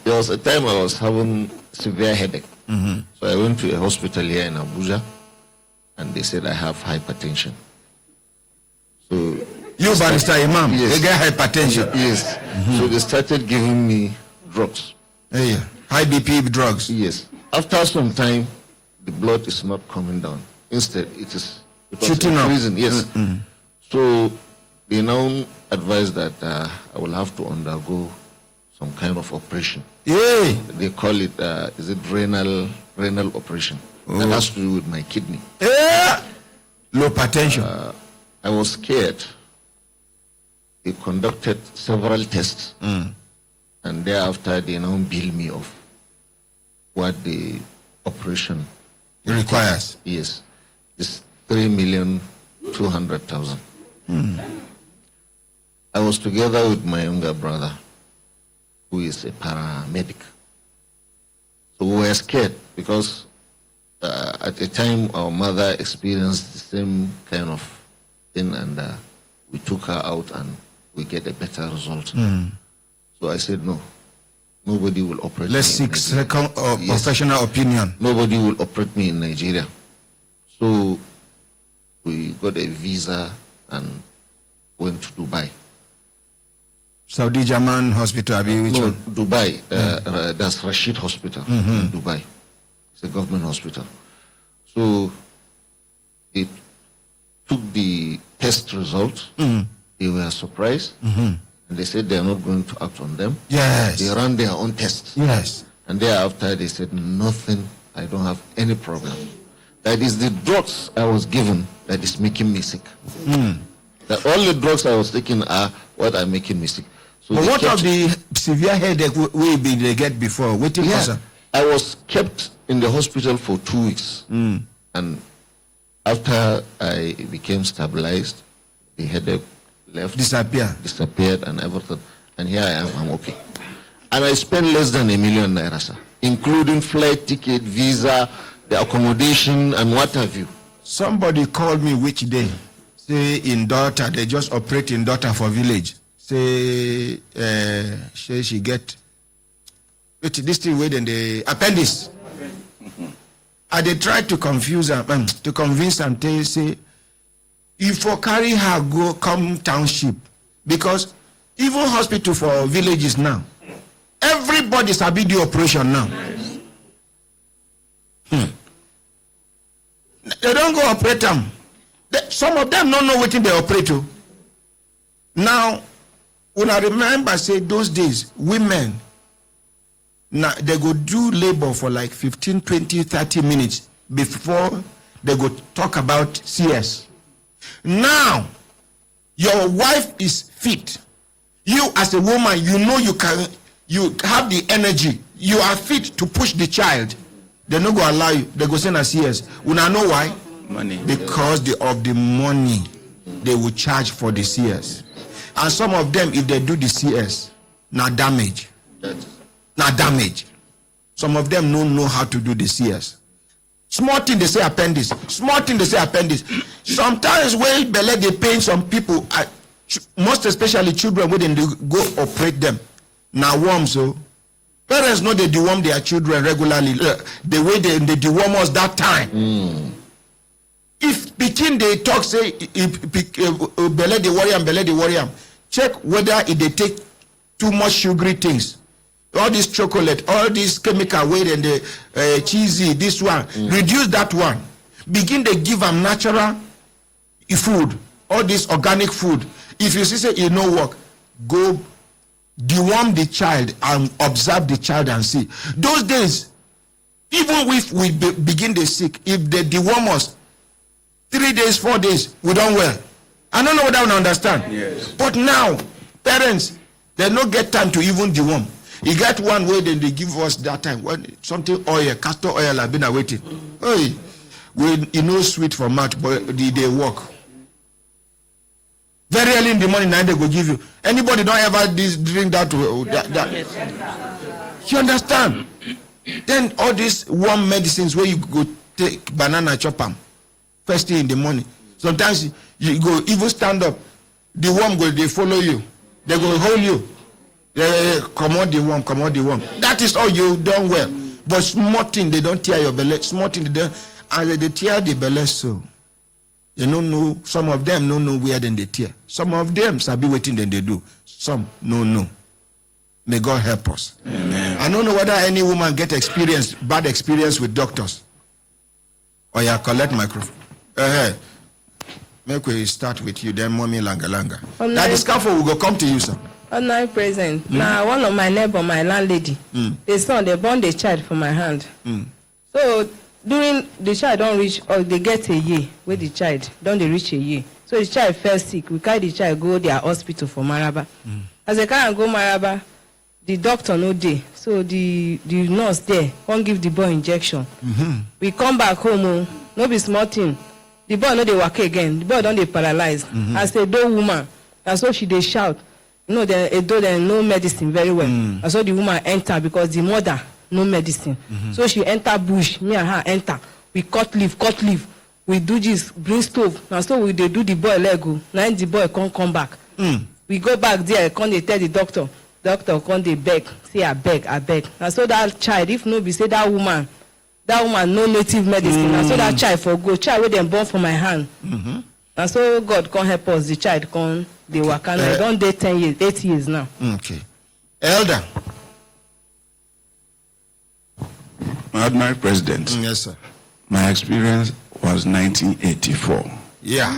Speaker 21: was a time I was having severe headache. So I went to a hospital here in Abuja and they said I have hypertension. So
Speaker 14: you, Barrister Imam,
Speaker 21: yes.
Speaker 14: They get hypertension.
Speaker 21: Yes. So they started giving me drugs.
Speaker 14: High BP drugs.
Speaker 21: Yes. After some time, the blood is not coming down. Instead, it is
Speaker 14: shooting up.
Speaker 21: Yes. So they now advise that I will have to undergo some kind of operation. They call it, is it renal operation? That has to do with my kidney.
Speaker 14: Low potential.
Speaker 21: I was scared. They conducted several tests, and thereafter they now bill me of what the operation
Speaker 14: requires.
Speaker 21: Yes, it's 3,200,000. I was together with my younger brother, who is a paramedic. So we were scared because at the time our mother experienced the same kind of thing, and we took her out and we get a better result. So I said, no, nobody will operate.
Speaker 14: Let's seek second professional opinion.
Speaker 21: Nobody will operate me in Nigeria. So we got a visa and went to Dubai.
Speaker 14: Saudi German Hospital,
Speaker 21: no, Dubai. That's Rashid Hospital in Dubai. It's a government hospital. So they took the test results. They were surprised. And they said they are not going to act on them.
Speaker 14: Yes.
Speaker 21: They ran their own tests.
Speaker 14: Yes.
Speaker 21: And thereafter they said, nothing, I don't have any problem. That is the drugs I was given that is making me sick. That all the drugs I was taking are what are making me sick. So
Speaker 14: but what of the severe headache they get before?
Speaker 21: I was kept in the hospital for 2 weeks. And after I became stabilized, the headache left. Disappeared and everything. And here I am, I'm okay. And I spent less than ₦1 million, sir, including flight ticket, visa, the accommodation, and what have you.
Speaker 14: Somebody called me which day? Say in daughter, they just operate in daughter for village. Say she get this thing where then the appendix. And they tried to confuse her, to convince them. They say, if you carry her go come township, because even hospital for villages now, everybody's a big operation now. They don't go operate them. Some of them don't know what they operate to. Now, when I remember, say those days, women, now they go do labor for like 15, 20, 30 minutes before they go talk about CS. Now, your wife is fit. You as a woman, you know you have the energy. You are fit to push the child. They no go allow you. They go send a CS. You know why?
Speaker 21: Money.
Speaker 14: Because of the money they will charge for the CS. And some of them, if they do the CS, now damage. Some of them don't know how to do the CS. Small thing they say appendix. Small thing they say appendix. Sometimes when belly they pain some people, most especially children, when they go operate them. Now worms, so parents know they deworm their children regularly. The way they deworm us that time. If Pekin they talk say belly they worry am, check whether if they take too much sugary things. All this chocolate, all this chemical weight and the cheesy, this one, reduce that one. begin to give them natural food, all this organic food. If you see say it no work, go deworm the child and observe the child and see. Those days, even if we begin the sick, if they deworm us 3 days, 4 days, we don't well. I don't know what I don't understand.
Speaker 21: Yes.
Speaker 14: But now, parents, they don't get time to even deworm. You get one way, then they give us that time when something oil, castor oil, have been awaiting. Hey, you know sweet for mouth, but they work. Very early in the morning, now they go give you. Anybody don't ever drink that? You understand? Then all these warm medicines where you go take banana chop them first thing in the morning. Sometimes you go even stand up. The worm go, they follow you. They go hold you. Come on the worm, come on the worm. That is all you done well. But small thing, they don't tear your belly. Small thing, they don't. And they tear the belly so. They don't know, some of them don't know where then they tear. Some of them sabi waiting then they do. Some no. May God help us.
Speaker 21: Amen.
Speaker 14: I don't know whether any woman get bad experience with doctors. Or you collect microphone. Make we start with you, then mommy langa. That the scaffold will go come to you, sir.
Speaker 2: Honorary President, now one of my neighbor, my landlady, the son, they born the child for my hand. So during the child don't reach, or they get a year with the child, don't they reach a year. So the child fell sick. We carry the child go their hospital for Maraba. As they can't go Maraba, the doctor no day. So the nurse there won't give the boy injection. We come back home, no be small thing. The boy no dey work again. The boy don't dey paralyzed. As a doe woman, and so she dey shout. You know, they no medicine very well. And so the woman enter because the mother no medicine. So she enter bush. Me and her enter. We cut leaf. We do this, bring stove. And so we dey do the boy lego. Now the boy can't come back. We go back there. Come they tell the doctor. Doctor come they beg. Say I beg. And so that child, if no be say that woman no native medicine. And so that child for go. Child with them born for my hand. And so God can help us. The child can they work. And I don't date 8 years now.
Speaker 14: Okay. Elder.
Speaker 21: Ordinary President.
Speaker 14: Yes, sir.
Speaker 21: My experience was 1984.
Speaker 14: Yeah.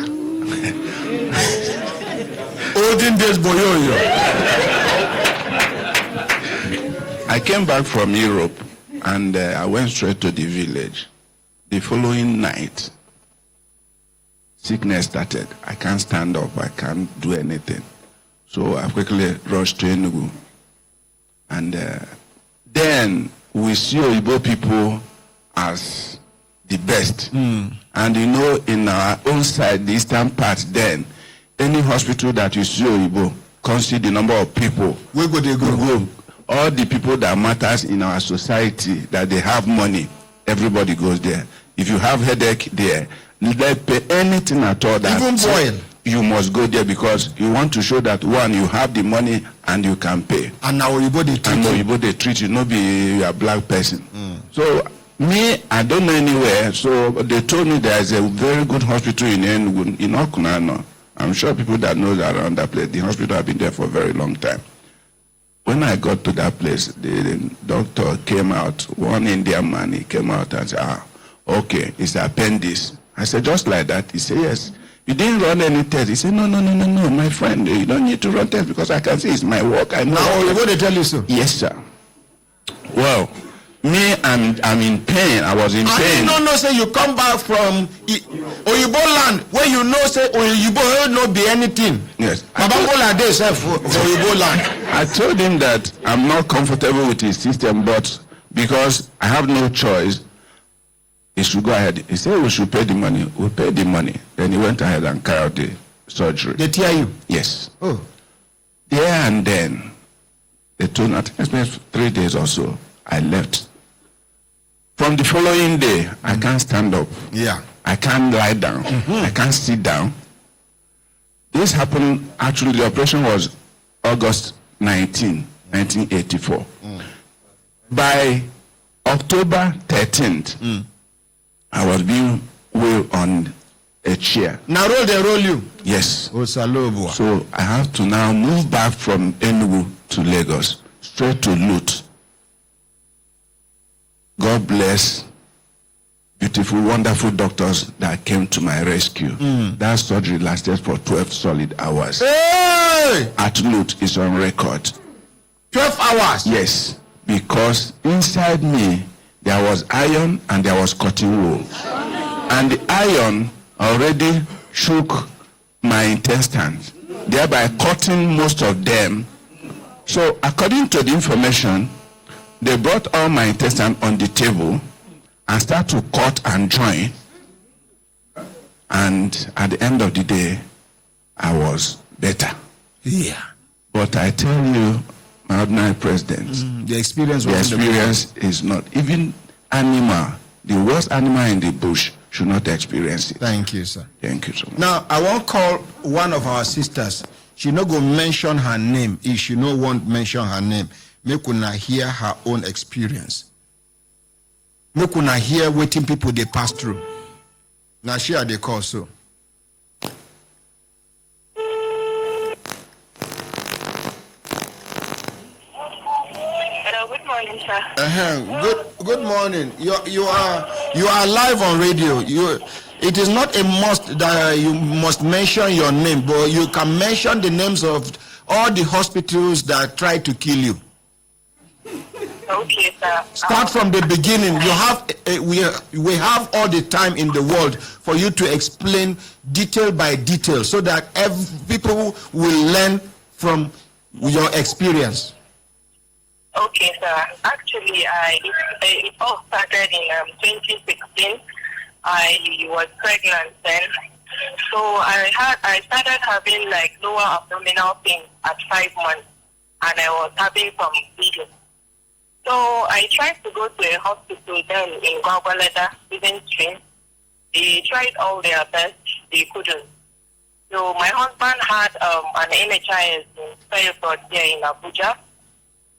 Speaker 14: Olden days, boy.
Speaker 21: I came back from Europe and I went straight to the village. The following night, sickness started. I can't stand up. I can't do anything. So I quickly rushed to Enugu. And then we see Oyibo people as the best. And you know, in our own side, the eastern part, then, any hospital that you see Oyibo, consider the number of people.
Speaker 14: Where go they go?
Speaker 21: All the people that matters in our society, that they have money, everybody goes there. If you have headache there, you don't pay anything at all. That
Speaker 14: even boil.
Speaker 21: You must go there because you want to show that one, you have the money and you can pay.
Speaker 14: And now you
Speaker 21: they treat you, not be a black person. So me, I don't know anywhere. So they told me there is a very good hospital in Enugu, in Okunano. I'm sure people that know that around that place, the hospital have been there for a very long time. When I got to that place, the doctor came out, one Indian man, he came out and said, okay, it's the appendix. I said, just like that? He said, yes. You didn't run any test. He said, no, my friend, you don't need to run tests because I can see it's my work. I know.
Speaker 14: Now, you going to tell you so?
Speaker 21: Yes, sir. Well, me, I'm in pain. I was in pain.
Speaker 14: You don't know, say you come back from Oyibo land where you know, say Oyibo will not be anything.
Speaker 21: Yes.
Speaker 14: For Oyibo land.
Speaker 21: I told him that I'm not comfortable with his system, but because I have no choice, he should go ahead. He said we should pay the money. We paid the money. Then he went ahead and carried out the surgery.
Speaker 14: They tear you?
Speaker 21: Yes.
Speaker 14: Oh.
Speaker 21: There and then, they told me, I think it's 3 days or so, I left. From the following day, I can't stand up.
Speaker 14: Yeah.
Speaker 21: I can't lie down. I can't sit down. This happened, actually the operation was August 19, 1984. By October 13th, I was being wheeled on a chair.
Speaker 14: Now they roll you?
Speaker 21: Yes.
Speaker 14: Oh, Salobo.
Speaker 21: So I have to now move back from Enugu to Lagos, straight to Lut. God bless
Speaker 3: beautiful, wonderful doctors that came to my rescue. That surgery lasted for 12 solid hours.
Speaker 14: Hey!
Speaker 3: At note is on record.
Speaker 14: 12 hours?
Speaker 3: Yes, because inside me there was iron and there was cotton wool. And the iron already shook my intestines, thereby cutting most of them. So according to the information, they brought all my intestine on the table and start to cut and join. And at the end of the day, I was better.
Speaker 14: Yeah.
Speaker 3: But I tell you, my ordinary president,
Speaker 14: the experience
Speaker 3: is not, even animal, the worst animal in the bush should not experience it.
Speaker 14: Thank you, sir.
Speaker 3: Thank you so much.
Speaker 14: Now, I won't call one of our sisters. She not go mention her name. If she no won't mention her name, make una hear her own experience. Make una hear waiting people they pass through. Now she are the call so.
Speaker 22: Hello, good morning, sir.
Speaker 14: Good morning. You are live on radio. It is not a must that you must mention your name, but you can mention the names of all the hospitals that tried to kill you.
Speaker 22: Okay, sir.
Speaker 14: Start from the beginning. You have we have all the time in the world for you to explain detail by detail, so that people will learn from your experience.
Speaker 22: Okay, sir. Actually, it all started in 2016. I was pregnant then, so I started having like lower abdominal pain at 5 months, and I was having some bleeding. So I tried to go to a hospital then in Gwagwalada, Stephen Stream. They tried all their best, they couldn't. So my husband had an NHIS in Fairport here in Abuja.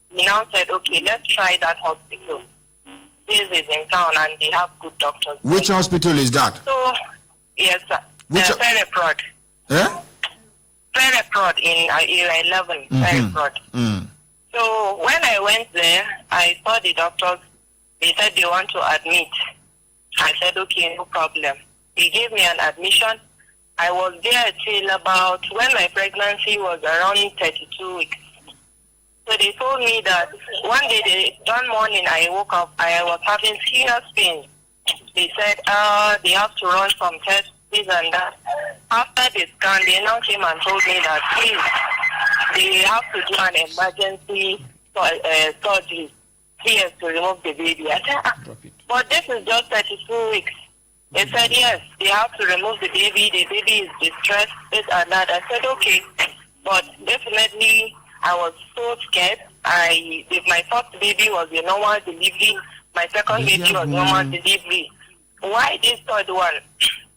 Speaker 22: He now said, okay, let's try that hospital. This is in town and they have good doctors.
Speaker 14: Which hospital is that?
Speaker 22: So, yes, sir. Fairport.
Speaker 14: Yeah?
Speaker 22: Fairport in Area 11, Fairport. So when I went there, I saw the doctors. They said they want to admit. I said, okay, no problem. They gave me an admission. I was there till about when my pregnancy was around 32 weeks. So they told me that one morning I woke up, I was having serious pain. They said, they have to run some tests, this and that. After the scan, they now came and told me that, please, they have to do an emergency surgery here to remove the baby. I said, but this is just 32 weeks. They said, yes, they have to remove the baby is distressed, this and that. I said, okay, but definitely I was so scared. My first baby was a normal delivery, my second baby was normal delivery. Why this third one?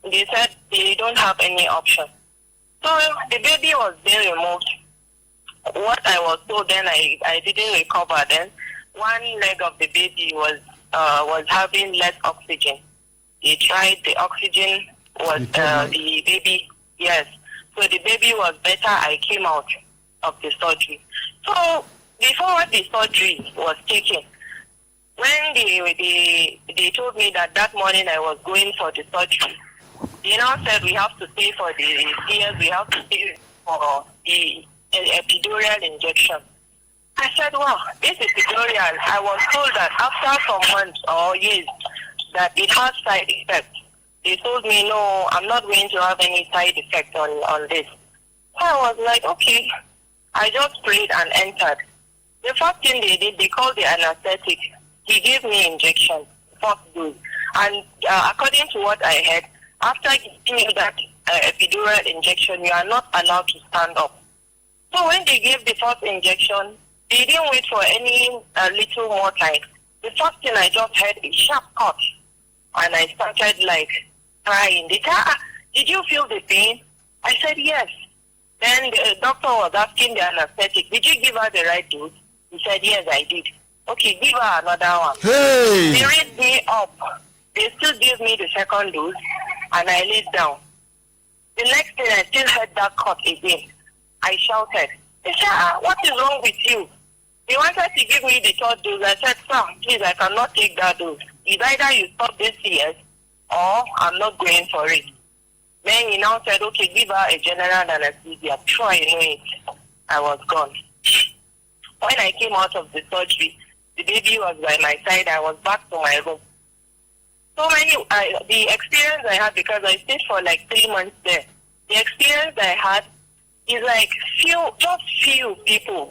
Speaker 22: They said they don't have any option. So the baby was being removed. What I was told then, I didn't recover then. One leg of the baby was having less oxygen. They tried the oxygen, the baby, yes. So the baby was better, I came out of the surgery. So before the surgery was taken, when they told me that morning I was going for the surgery, they now said we have to pay for the tears, we have to pay for the epidural injection. I said, wow, this is epidural. I was told that after some months or years that it has side effects. They told me, no, I'm not going to have any side effect on this. So I was like, okay. I just prayed and entered. The first thing they did, they called the anesthetic. He gave me injection, first dose. And according to what I heard, after giving you that epidural injection, you are not allowed to stand up. So when they gave the first injection, they didn't wait for any little more time. The first thing I just heard is sharp cut. And I started like crying. They said, did you feel the pain? I said, yes. Then the doctor was asking the anesthetic, did you give her the right dose? He said, yes, I did. Okay, give her another one.
Speaker 14: Hey!
Speaker 22: They raised me up. They still gave me the second dose, and I laid down. The next thing, I still heard that cut again. I shouted. They said, what is wrong with you? They wanted to give me the third dose. I said, sir, please, I cannot take that dose. It's either you stop this CS or I'm not going for it. Then he now said, okay, give her a general anesthesia. Before I knew it, I was gone. When I came out of the surgery, the baby was by my side. I was back to my room. So the experience I had, because I stayed for like 3 months there, the experience I had is like few people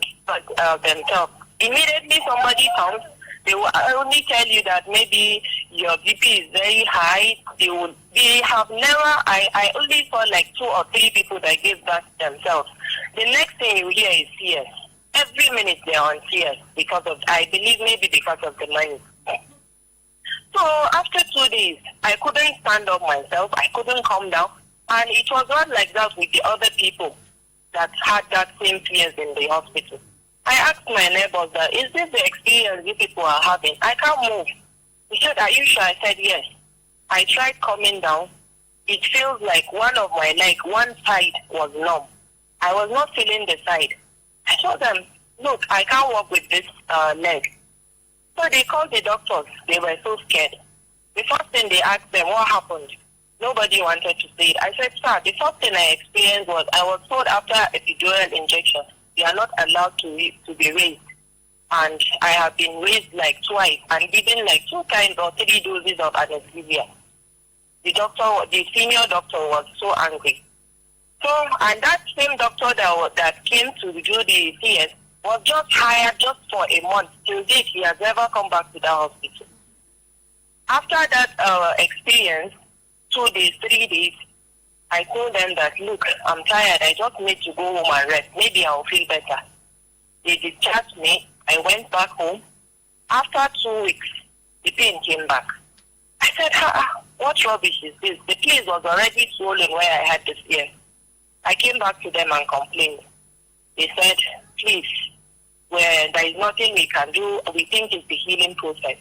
Speaker 22: themselves. Immediately somebody comes, they will only tell you that maybe your BP is very high. They have never, I only saw like 2 or 3 people that gave that themselves. The next thing you hear is CS. Every minute they're on CS because of, I believe maybe because of the money. So after 2 days, I couldn't stand up myself. I couldn't calm down. And it was not like that with the other people that had that same fears in the hospital. I asked my neighbors that, is this the experience you people are having? I can't move. He said, are you sure? I said, yes. I tried coming down. It feels like one of my legs, one side was numb. I was not feeling the side. I told them, look, I can't walk with this leg. So they called the doctors. They were so scared. The first thing they asked them, what happened? Nobody wanted to say it. I said, sir, the first thing I experienced was I was told after epidural injection, they are not allowed to be raised. And I have been raised like twice and given like 2 times or 3 doses of anesthesia. The senior doctor was so angry. So, and that same doctor that came to do the CS was just hired just for a month. Till date, he has never come back to the hospital. After that experience, 2 days, 3 days, I told them that, look, I'm tired. I just need to go home and rest. Maybe I'll feel better. They discharged me. I went back home. After 2 weeks, the pain came back. I said, what rubbish is this? The place was already swollen where I had the fear. I came back to them and complained. They said, please, there is nothing we can do. We think it's the healing process.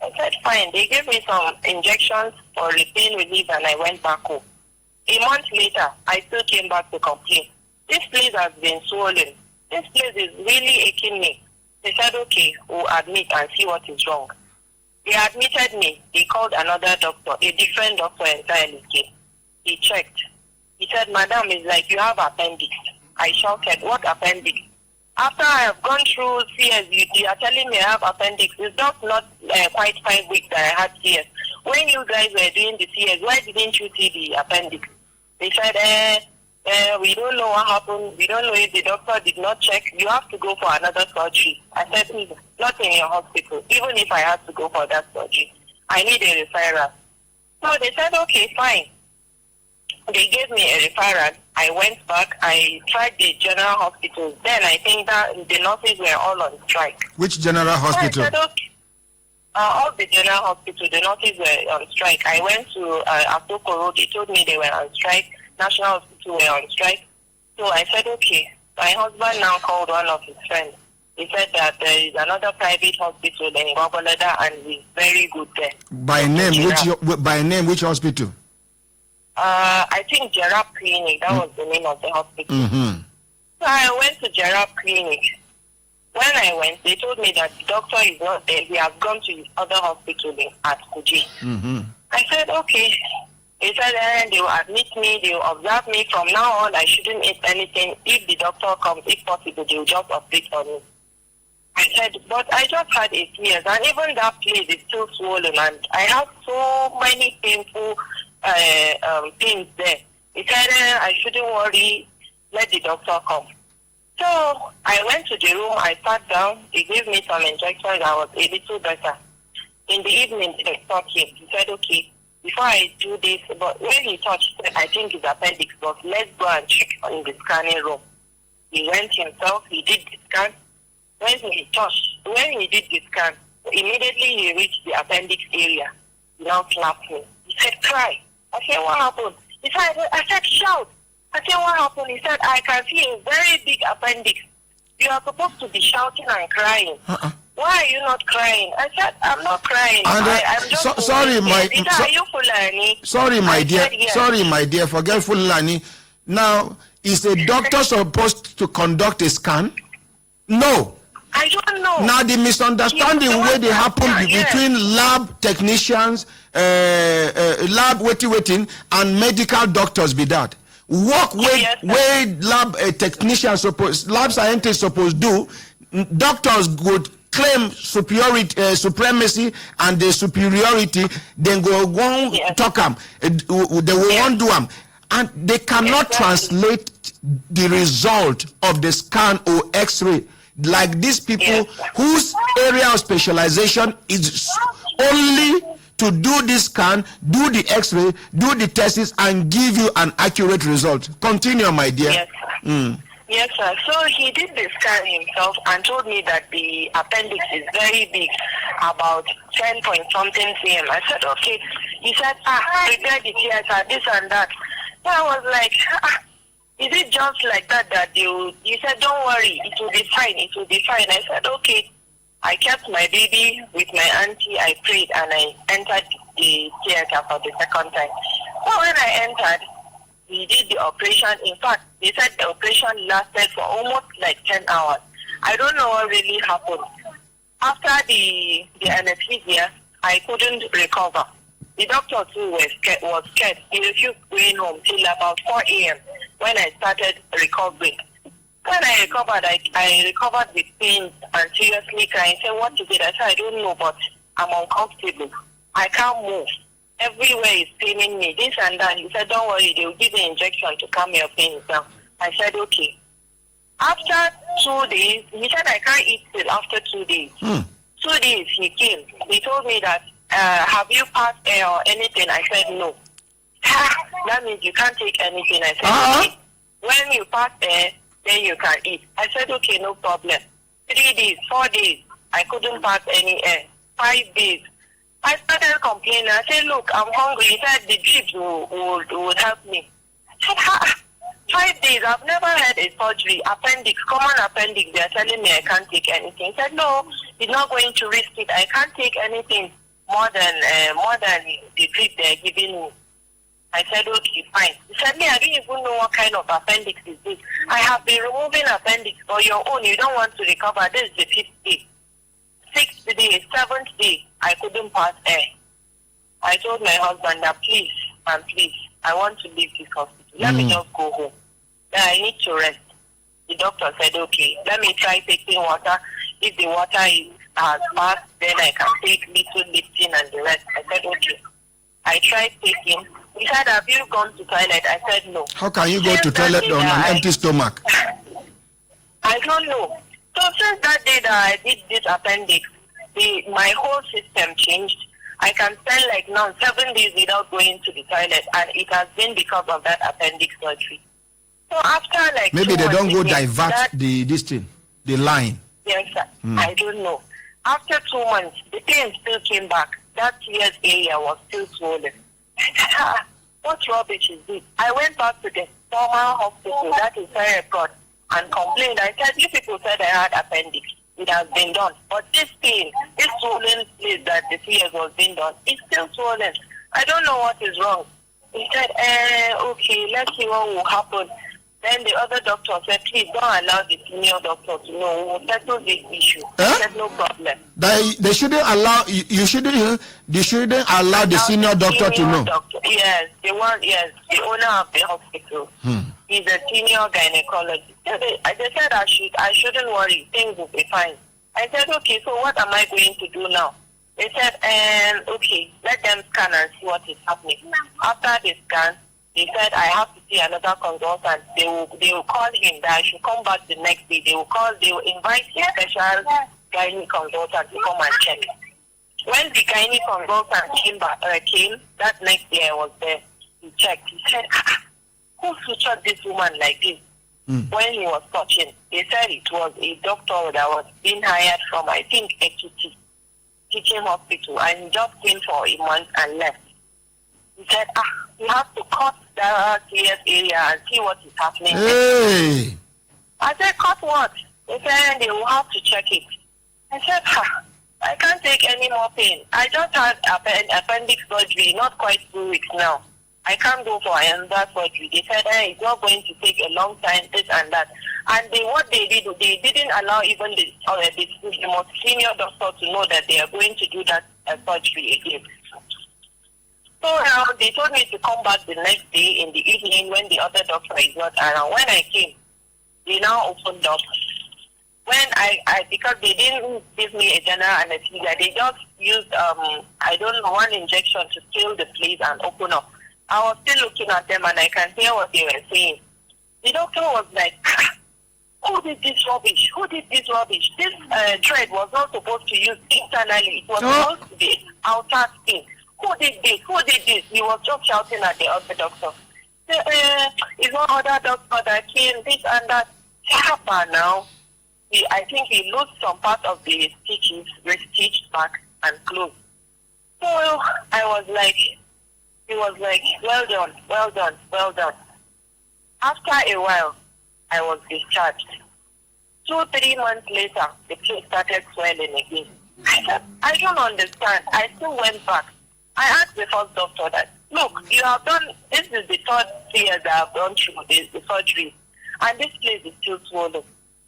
Speaker 22: I said, fine. They gave me some injections for the pain relief and I went back home. A month later, I still came back to complain. This place has been swollen. This place is really aching me. They said, okay, we'll admit and see what is wrong. They admitted me. They called another doctor, a different doctor entirely came. He checked. He said, madam, it's like you have appendix. I shouted, what appendix? After I have gone through CS, you are telling me I have appendix. It's not quite 5 weeks that I had CS. When you guys were doing the CS, why didn't you see the appendix? They said, we don't know what happened. We don't know if the doctor did not check. You have to go for another surgery. I said, not in your hospital. Even if I had to go for that surgery, I need a referral. So they said, okay, fine. They gave me a referral. I went back. I tried the general hospitals. Then I think that the nurses were all on strike.
Speaker 14: Which general hospital?
Speaker 22: I said, okay. All the general hospitals, the nurses were on strike. I went to Asokoro. They told me they were on strike. National Hospital were on strike. So I said, okay. My husband now called one of his friends. He said that there is another private hospital in Gwagwalada and he's very good there.
Speaker 14: By name, which hospital?
Speaker 22: I think Giraffe Clinic. That was the name of the hospital.
Speaker 14: Mm-hmm.
Speaker 22: So I went to Giraffe Clinic. When I went, they told me that the doctor is not there. He has gone to his other hospital at Kuji.
Speaker 14: Mm-hmm.
Speaker 22: I said, okay. They said they will admit me, they will observe me. From now on, I shouldn't eat anything. If the doctor comes, if possible, they will just operate on me. I said, but I just had a tears, and even that place is still swollen, and I have so many painful pains there. He said, I shouldn't worry, let the doctor come. So I went to the room, I sat down, he gave me some injections, I was a little better. In the evening, the doctor came. He said, okay, before I do this, but when he touched, I think his appendix, but let's go and check in the scanning room. He went himself, he did the scan. When he did the scan, immediately he reached the appendix area. He now slapped me. He said, cry. I said, what happened? He said, I said, shout. I said, what happened? He said, I can see a very big appendix. You are supposed to be shouting and crying. Why are you not crying? I said, I'm not crying. I'm just
Speaker 14: sorry, my dear.
Speaker 22: Yes.
Speaker 14: Sorry, my dear. Forget Fulani. Now, is a doctor supposed to conduct a scan? No.
Speaker 22: I I don't know.
Speaker 14: Now the misunderstanding where they happen between lab technicians, lab waiting, and medical doctors be that. Work where lab technicians lab scientists supposed do, doctors would claim superiority, supremacy and the superiority, then go talk them. They will want do them. And they cannot translate the result of the scan or x-ray. Like these people whose area of specialization is only to do this scan, do the x-ray, do the tests, and give you an accurate result. Continue, my dear.
Speaker 22: Yes, sir. Yes, sir. So he did the scan himself and told me that the appendix is very big, about 10 point something cm. I said, okay. He said, prepare the theater, this and that. So I was like, is it just like that he said, don't worry, it will be fine, it will be fine. I said, okay. I kept my baby with my auntie, I prayed, and I entered the theater for the second time. So when I entered, we did the operation. In fact, they said the operation lasted for almost like 10 hours. I don't know what really happened. After the anesthesia, I couldn't recover. The doctor too was scared. He refused going home till about 4 a.m. when I started recovering. When I recovered, I recovered with pains and seriously crying. I said, what is it? I said, I don't know, but I'm uncomfortable. I can't move. Everywhere is paining me, this and that. He said, don't worry, they will give me an injection to calm your pains down. I said, okay. After 2 days, he said, I can't eat till after 2 days. 2 days, he came. He told me that, have you passed air or anything? I said, no. That means you can't take anything. I said, okay. When you pass air, then you can eat. I said, okay, no problem. 3 days, 4 days, I couldn't pass any air. 5 days. I started complaining. I said, look, I'm hungry. He said, the drips would help me. I said, 5 days, I've never had a surgery. Appendix, common appendix, they're telling me I can't take anything. He said, no, he's not going to risk it. I can't take anything more than the drip they're giving me. I said, okay, fine. He said, I didn't even know what kind of appendix is this. I have been removing appendix for your own. You don't want to recover. This is the 5th day. 6th day, 7th day, I couldn't pass air. I told my husband that please, I want to leave this hospital. Let me just go home. Then I need to rest. The doctor said, okay, let me try taking water. If the water has passed, then I can take little lifting and the rest. I said, okay. I tried taking. He said, have you gone to toilet? I said, no.
Speaker 14: How can you go to toilet on an empty stomach?
Speaker 22: I don't know. So since that day that I did this appendix, my whole system changed. I can spend like now 7 days without going to the toilet, and it has been because of that appendix surgery. So after like
Speaker 14: maybe they don't go divert the line.
Speaker 22: Yes, sir. I don't know. After 2 months, the pain still came back. That tears area was still swollen. What rubbish is this? I went back to the former hospital, that is very broad, and complained. I said, you people said I had appendix. It has been done. But this pain, this swollen place that the tears was being done, it's still swollen. I don't know what is wrong. He said, okay, let's see what will happen. Then the other doctor said, please don't allow the senior doctor to know. We will settle this issue. I said, no problem.
Speaker 14: They shouldn't allow they shouldn't allow the senior doctor to know.
Speaker 22: Yes, the owner of the hospital. He's a senior gynecologist. They said I shouldn't worry, things will be fine. I said, okay, so what am I going to do now? They said, okay, let them scan and see what is happening. After the scan, they said I have to see another consultant. They will call him that I should come back the next day. They will invite a special gynae consultant to come and check. When the gynae consultant came, that next day I was there. He checked. He said, who sutured this woman like this? When he was touching, they said it was a doctor that was being hired from, I think, Brekete teaching hospital, and he just came for a month and left. He said, you have to cut the CS area and see what is happening.
Speaker 14: Hey.
Speaker 22: I said, cut what? They said, they will have to check it. I said, I can't take any more pain. I just had appendix surgery, not quite 2 weeks now. I can't go for another surgery. They said, it's not going to take a long time, this and that. And what they did, they didn't allow even the most senior doctor to know that they are going to do that surgery again. So now they told me to come back the next day in the evening when the other doctor is not around. When I came, they now opened up. When because they didn't give me a general anesthesia, they just used, I don't know, one injection to fill the place and open up. I was still looking at them and I can hear what they were saying. The doctor was like, who did this rubbish? Who did this rubbish? This thread was not supposed to use internally. It was supposed to be outer skin. Who did this? Who did this? He was just shouting at the other doctor. It's one other doctor that came, this and that. Happened now. I think he lost some part of the stitches, restitched back and closed. So I was like, he was like, well done, well done, well done. After a while, I was discharged. 2-3 months later, the place started swelling again. I said, I don't understand. I still went back. I asked the first doctor that, look, you have done, this is the 3rd year that I've gone through the surgery, and this place is still swollen.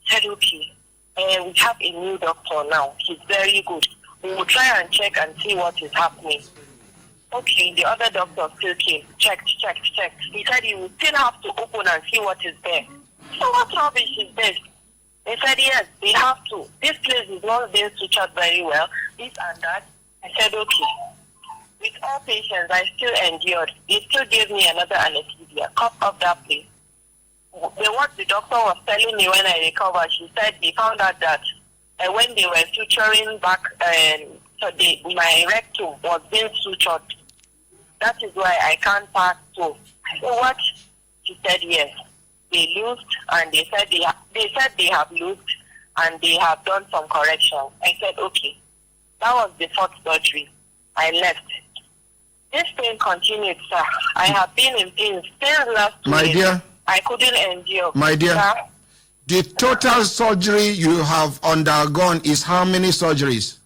Speaker 22: I said, okay, we have a new doctor now. He's very good. We will try and check and see what is happening. Okay, the other doctor still came, checked. He said he will still have to open and see what is there. So what rubbish is this? They said, yes, they have to. This place is not being sutured very well, this and that. I said, okay. With all patience, I still endured. They still gave me another anesthesia, cut off that place. What the doctor was telling me when I recovered, she said they found out that when they were suturing back, my rectum was being sutured. That is why I can't pass through. So what? She said yes. They loosed and they said they have loosed and they have done some correction. I said okay. That was the 4th surgery. I left. This pain continued, sir. I have been in pain since last week.
Speaker 14: My dear.
Speaker 22: I couldn't endure.
Speaker 14: My dear.
Speaker 22: Sir?
Speaker 14: The total surgery you have undergone is how many surgeries?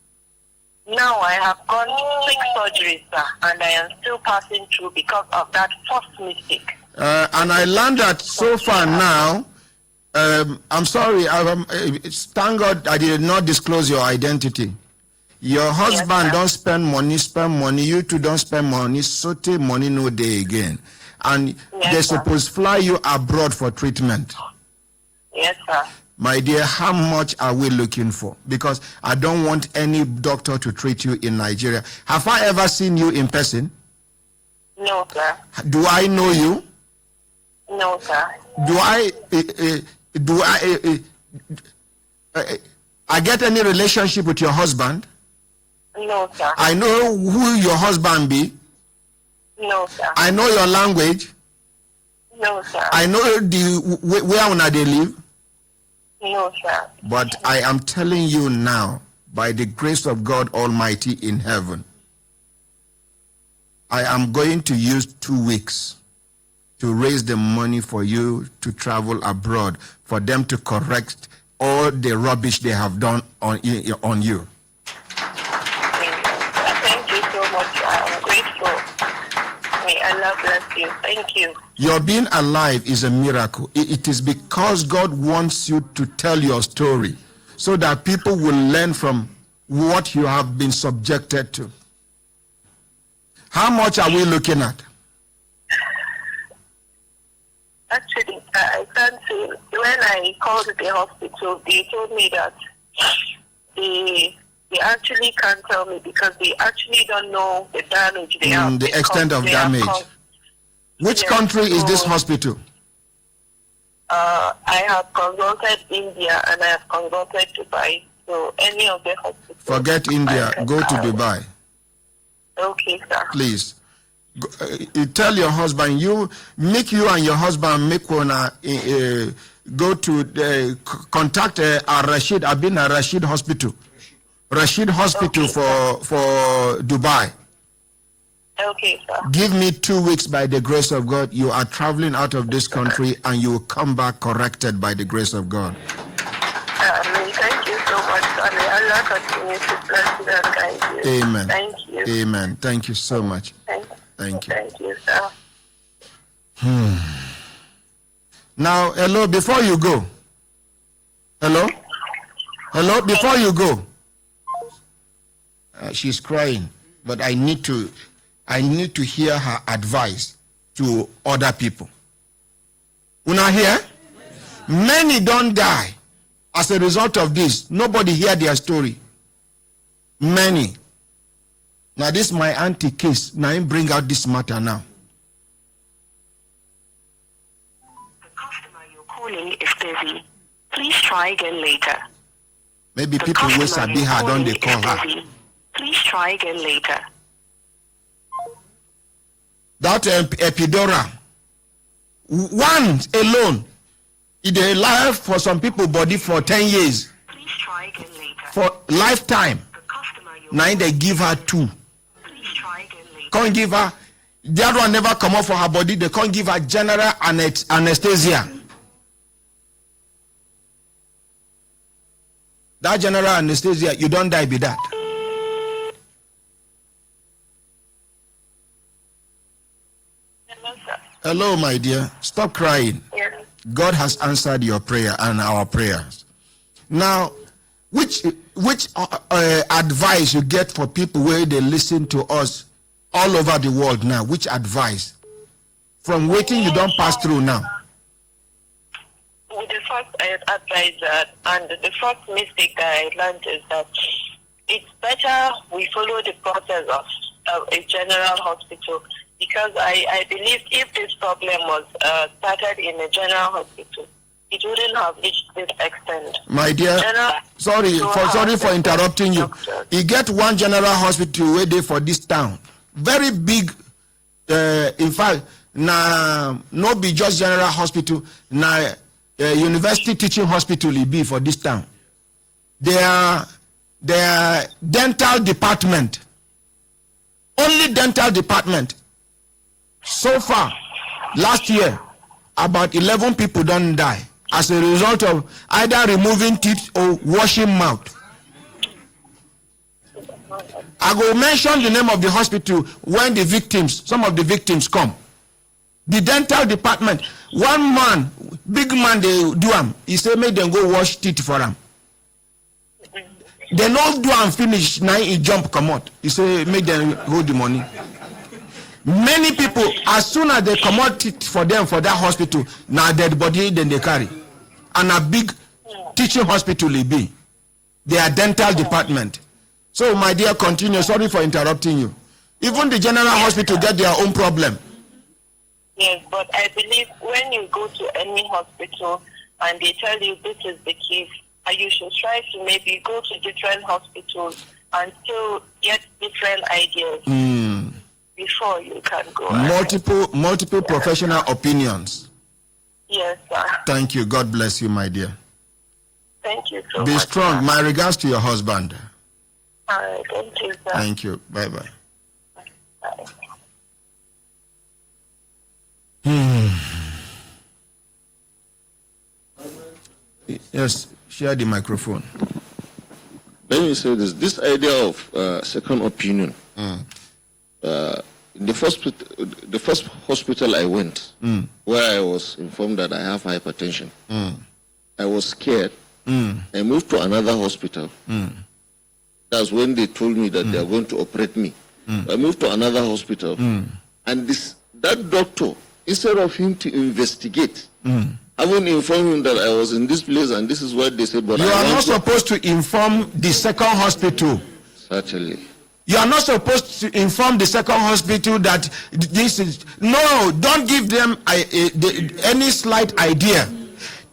Speaker 22: Now I have gone 6 surgeries, sir, and I am still passing through because of that first mistake.
Speaker 14: And I learned that so far now, I'm sorry, thank God I did not disclose your identity. Your husband don't spend money, you two don't spend money, so take money no day again. And they're supposed to fly you abroad for treatment.
Speaker 22: Yes, sir.
Speaker 14: My dear, how much are we looking for? Because I don't want any doctor to treat you in Nigeria. Have I ever seen you in person?
Speaker 22: No, sir.
Speaker 14: Do I know you?
Speaker 22: No, sir.
Speaker 14: I get any relationship with your husband?
Speaker 22: No, sir.
Speaker 14: I know who your husband be?
Speaker 22: No, sir.
Speaker 14: I know your language?
Speaker 22: No, sir.
Speaker 14: I know where they live?
Speaker 22: No, sir.
Speaker 14: But I am telling you now, by the grace of God Almighty in heaven, I am going to use 2 weeks to raise the money for you to travel abroad, for them to correct all the rubbish they have done on you.
Speaker 22: Thank you so much. I'm grateful. May Allah bless you. Thank you.
Speaker 14: Your being alive is a miracle. It is because God wants you to tell your story so that people will learn from what you have been subjected to. How much are we looking at?
Speaker 22: Actually, I can't say. When I called the hospital, they told me that they actually can't tell me because they actually don't know the damage they have.
Speaker 14: The extent of damage. Which country is this hospital?
Speaker 22: I have consulted India and I have consulted Dubai. So any of the hospitals.
Speaker 14: Forget India. Go to Dubai.
Speaker 22: Okay, sir.
Speaker 14: Please. Tell your husband, you and your husband make one go to contact Rashid. I've been at Rashid Hospital. Rashid Hospital for Dubai.
Speaker 22: Okay, sir.
Speaker 14: Give me 2 weeks by the grace of God. You are traveling out of this country and you will come back corrected by the grace of God.
Speaker 22: Thank you so much, sir. May Allah continue to bless you and guide you.
Speaker 14: Amen.
Speaker 22: Thank you.
Speaker 14: Amen. Thank you so much. Thank you.
Speaker 22: Thank you, sir.
Speaker 14: Now, hello, before you go, Hello? Hello? Before you go. She's crying, but I need to hear her advice to other people. Una hear? Many don't die as a result of this. Nobody hear their story. Many. Now this is my auntie case. Now I bring out this matter now.
Speaker 12: The customer you're calling is busy. Please try again later.
Speaker 14: Maybe people will sabi her, don't they call her?
Speaker 12: Please try again later.
Speaker 14: That epidural, one alone, it a life for some people body for 10 years.
Speaker 12: Please try again later.
Speaker 14: For lifetime. Now they give her 2.
Speaker 12: Please try again later.
Speaker 14: Can't give her, the other one never come up for her body, they can't give her general anesthesia. That general anesthesia, you don't die with that. Hello, my dear. Stop crying.
Speaker 22: Yes.
Speaker 14: God has answered your prayer and our prayers. Now, which advice you get for people where they listen to us all over the world now? Which advice? From waiting you don't pass through now.
Speaker 22: With the first advisor and the first mistake that I learned is that it's better we follow the process of a general hospital, because I believe if this problem was started in a general hospital, it wouldn't have reached this extent.
Speaker 14: My dear, sorry for interrupting you. You get one general hospital where they for this town. Very big, in fact, no be just general hospital, university teaching hospital it be for this town. Their dental department, only dental department. So far, last year, about 11 people don't die as a result of either removing teeth or washing mouth. I will mention the name of the hospital when some of the victims come. The dental department, one man, big man, they do them. He say make them go wash teeth for them. They not do and finish, now he jump come out. He say make them hold the money. Many people, as soon as they come out teeth for them for that hospital, now dead body then they carry. And a big teaching hospital it be. Their dental department. So my dear, continue. Sorry for interrupting you. Even the general hospital get their own problem.
Speaker 22: Yes, but I believe when you go to any hospital and they tell you this is the case, you should try to maybe go to different hospitals and still get different ideas before you can go.
Speaker 14: Multiple professional opinions.
Speaker 22: Yes, sir.
Speaker 14: Thank you. God bless you, my dear.
Speaker 22: Thank you so much.
Speaker 14: Be strong.
Speaker 22: Sir.
Speaker 14: My regards to your husband.
Speaker 22: All right. Thank you, sir.
Speaker 14: Thank you. Bye-bye.
Speaker 22: Bye.
Speaker 14: Yes, share the microphone.
Speaker 21: Let me say this. This idea of second opinion. The first hospital I went, where I was informed that I have hypertension, I was scared. I moved to another hospital. That's when they told me that they are going to operate me. I moved to another hospital, and that doctor, instead of him to investigate, I won't inform him that I was in this place and this is what they said. But
Speaker 14: you are not supposed to inform the second hospital.
Speaker 21: Certainly.
Speaker 14: You are not supposed to inform the second hospital that this is... No, don't give them any slight idea.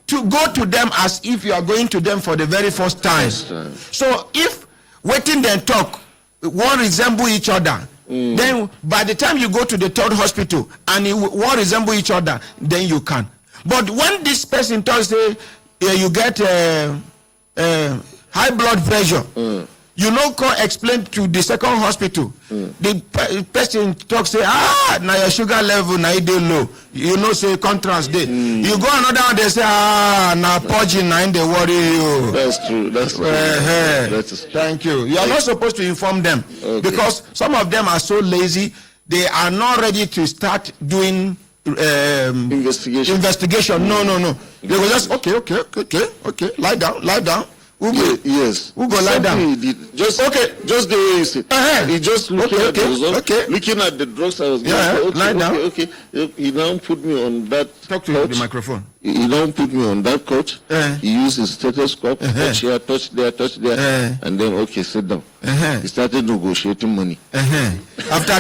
Speaker 14: To go to them as if you are going to them for the very first time. So if waiting then talk, one resemble each other, then by the time you go to the third hospital and one resemble each other, then you can. But when this person talks, you get high blood pressure, you know, explain to the second hospital. The person talks, say, now your sugar level now they low. You know, say contrast day. You go another one, they say, now purging now they worry you.
Speaker 21: That's true. That's true. That is true.
Speaker 14: Thank you. You are not supposed to inform them because some of them are so lazy. They are not ready to start doing investigation. No. They will just okay. Lie down.
Speaker 21: Yes.
Speaker 14: Who go lie down?
Speaker 21: Just the way you say. He just looking at the result, looking at the drugs I was getting.
Speaker 14: Lie down.
Speaker 21: Okay. He now put me on that.
Speaker 14: Talk to the microphone.
Speaker 21: He now put me on that couch. He used his stethoscope. Touch here, touch there, and then sit down. He started negotiating money.
Speaker 14: After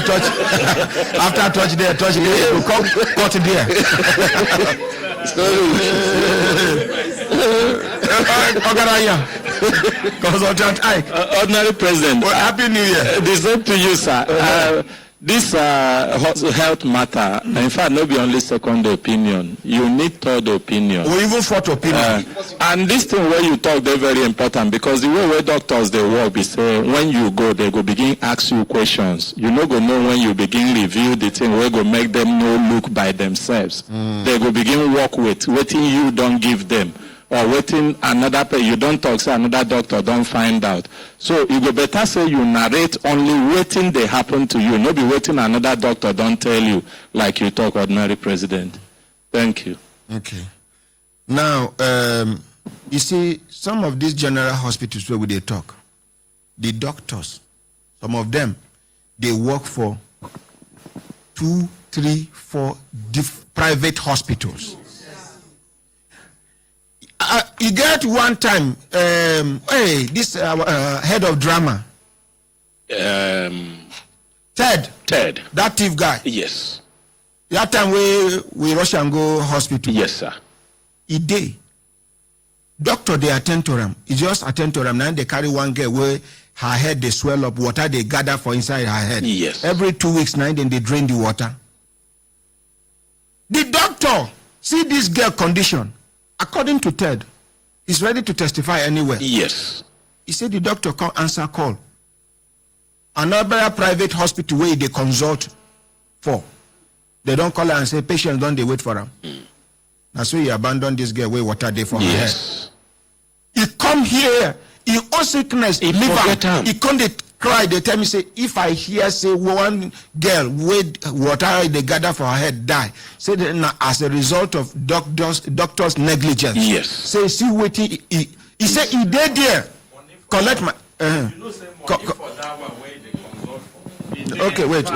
Speaker 14: touch there, you come cut there. Consultant Ike.
Speaker 4: Ordinary President.
Speaker 14: Well, Happy New Year.
Speaker 4: This is up to you, sir. This health matter, in fact, not be only second opinion. You need third opinion.
Speaker 14: Or even fourth opinion.
Speaker 4: And this thing where you talk, they're very important because the way where doctors they work, is when you go, they go begin ask you questions. You no go know when you begin review the thing where go make them no look by themselves. They go begin work with waiting you don't give them. Or waiting another you don't talk, say another doctor don't find out. So you go better say you narrate only waiting they happen to you, not be waiting another doctor don't tell you like you talk, Ordinary President. Thank you.
Speaker 14: Okay. Now, you see, some of these general hospitals where they talk, the doctors, some of them, they work for 2, 3, 4 private hospitals. You get one time, this head of drama, Ted, that thief guy.
Speaker 17: Yes.
Speaker 14: That time we rush and go hospital.
Speaker 17: Yes, sir.
Speaker 14: He did. Doctor, they attend to him. He just attend to him. Now they carry one girl where her head they swell up, water they gather for inside her head.
Speaker 17: Yes.
Speaker 14: Every 2 weeks now, then they drain the water. The doctor see this girl condition. According to Ted, he's ready to testify anywhere.
Speaker 17: Yes.
Speaker 14: He said the doctor can't answer call. Another private hospital where they consult for. They don't call her and say, patients don't they wait for him. Now so he abandoned this girl where water they for her head. He come here, he all sickness, he can't cry. They tell me, say, if I hear, say, one girl with water they gather for her head die, say that as a result of doctor's negligence.
Speaker 17: Yes.
Speaker 14: Say, see what he said he did there. Collect my. Okay, wait.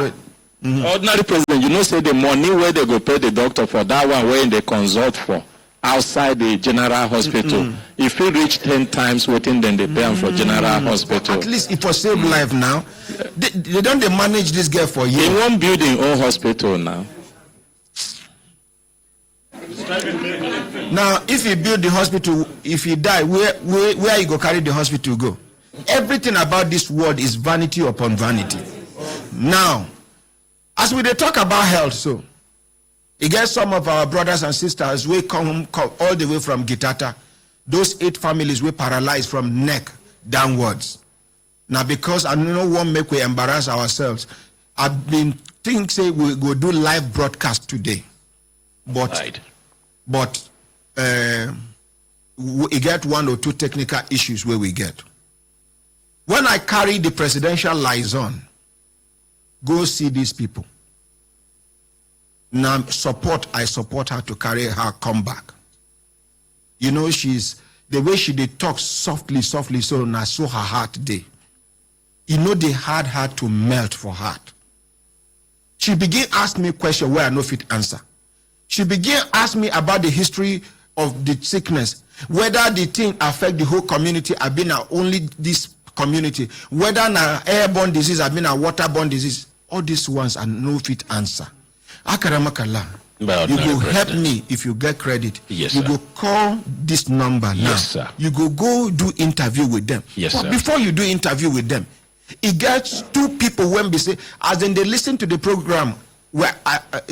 Speaker 4: Ordinary President, you know, say the money where they go pay the doctor for that one where they consult for outside the general hospital. If you reach 10 times waiting, then they pay them for general hospital.
Speaker 14: At least it will save life now. They don't manage this girl for years.
Speaker 4: They won't build their own hospital now.
Speaker 14: Now, if you build the hospital, if you die, where you go carry the hospital go? Everything about this world is vanity upon vanity. Now, as we talk about health, so you get some of our brothers and sisters we come all the way from Gitata. Those 8 families were paralyzed from neck downwards. Now, because I don't want to make we embarrass ourselves, I've been thinking say we go do live broadcast today, but we get 1 or 2 technical issues where we get. When I carry the presidential liaison, go see these people. Now I support her to carry her come back. You know, the way she did talk softly, so now so her heart day. You know, they had her to melt for heart. She began ask me question where I no fit answer. She began ask me about the history of the sickness, whether the thing affect the whole community, I've been only this community, whether na airborne disease, I've been a waterborne disease. All these ones are no fit answer. Akaramakala, you go help me if you get credit.
Speaker 17: Yes,
Speaker 14: you
Speaker 17: sir.
Speaker 14: go call this number now.
Speaker 17: Yes, sir.
Speaker 14: You go do interview with them.
Speaker 17: Yes,
Speaker 14: but
Speaker 17: sir.
Speaker 14: before you do interview with them, it gets 2 people when they say, as in they listen to the program where last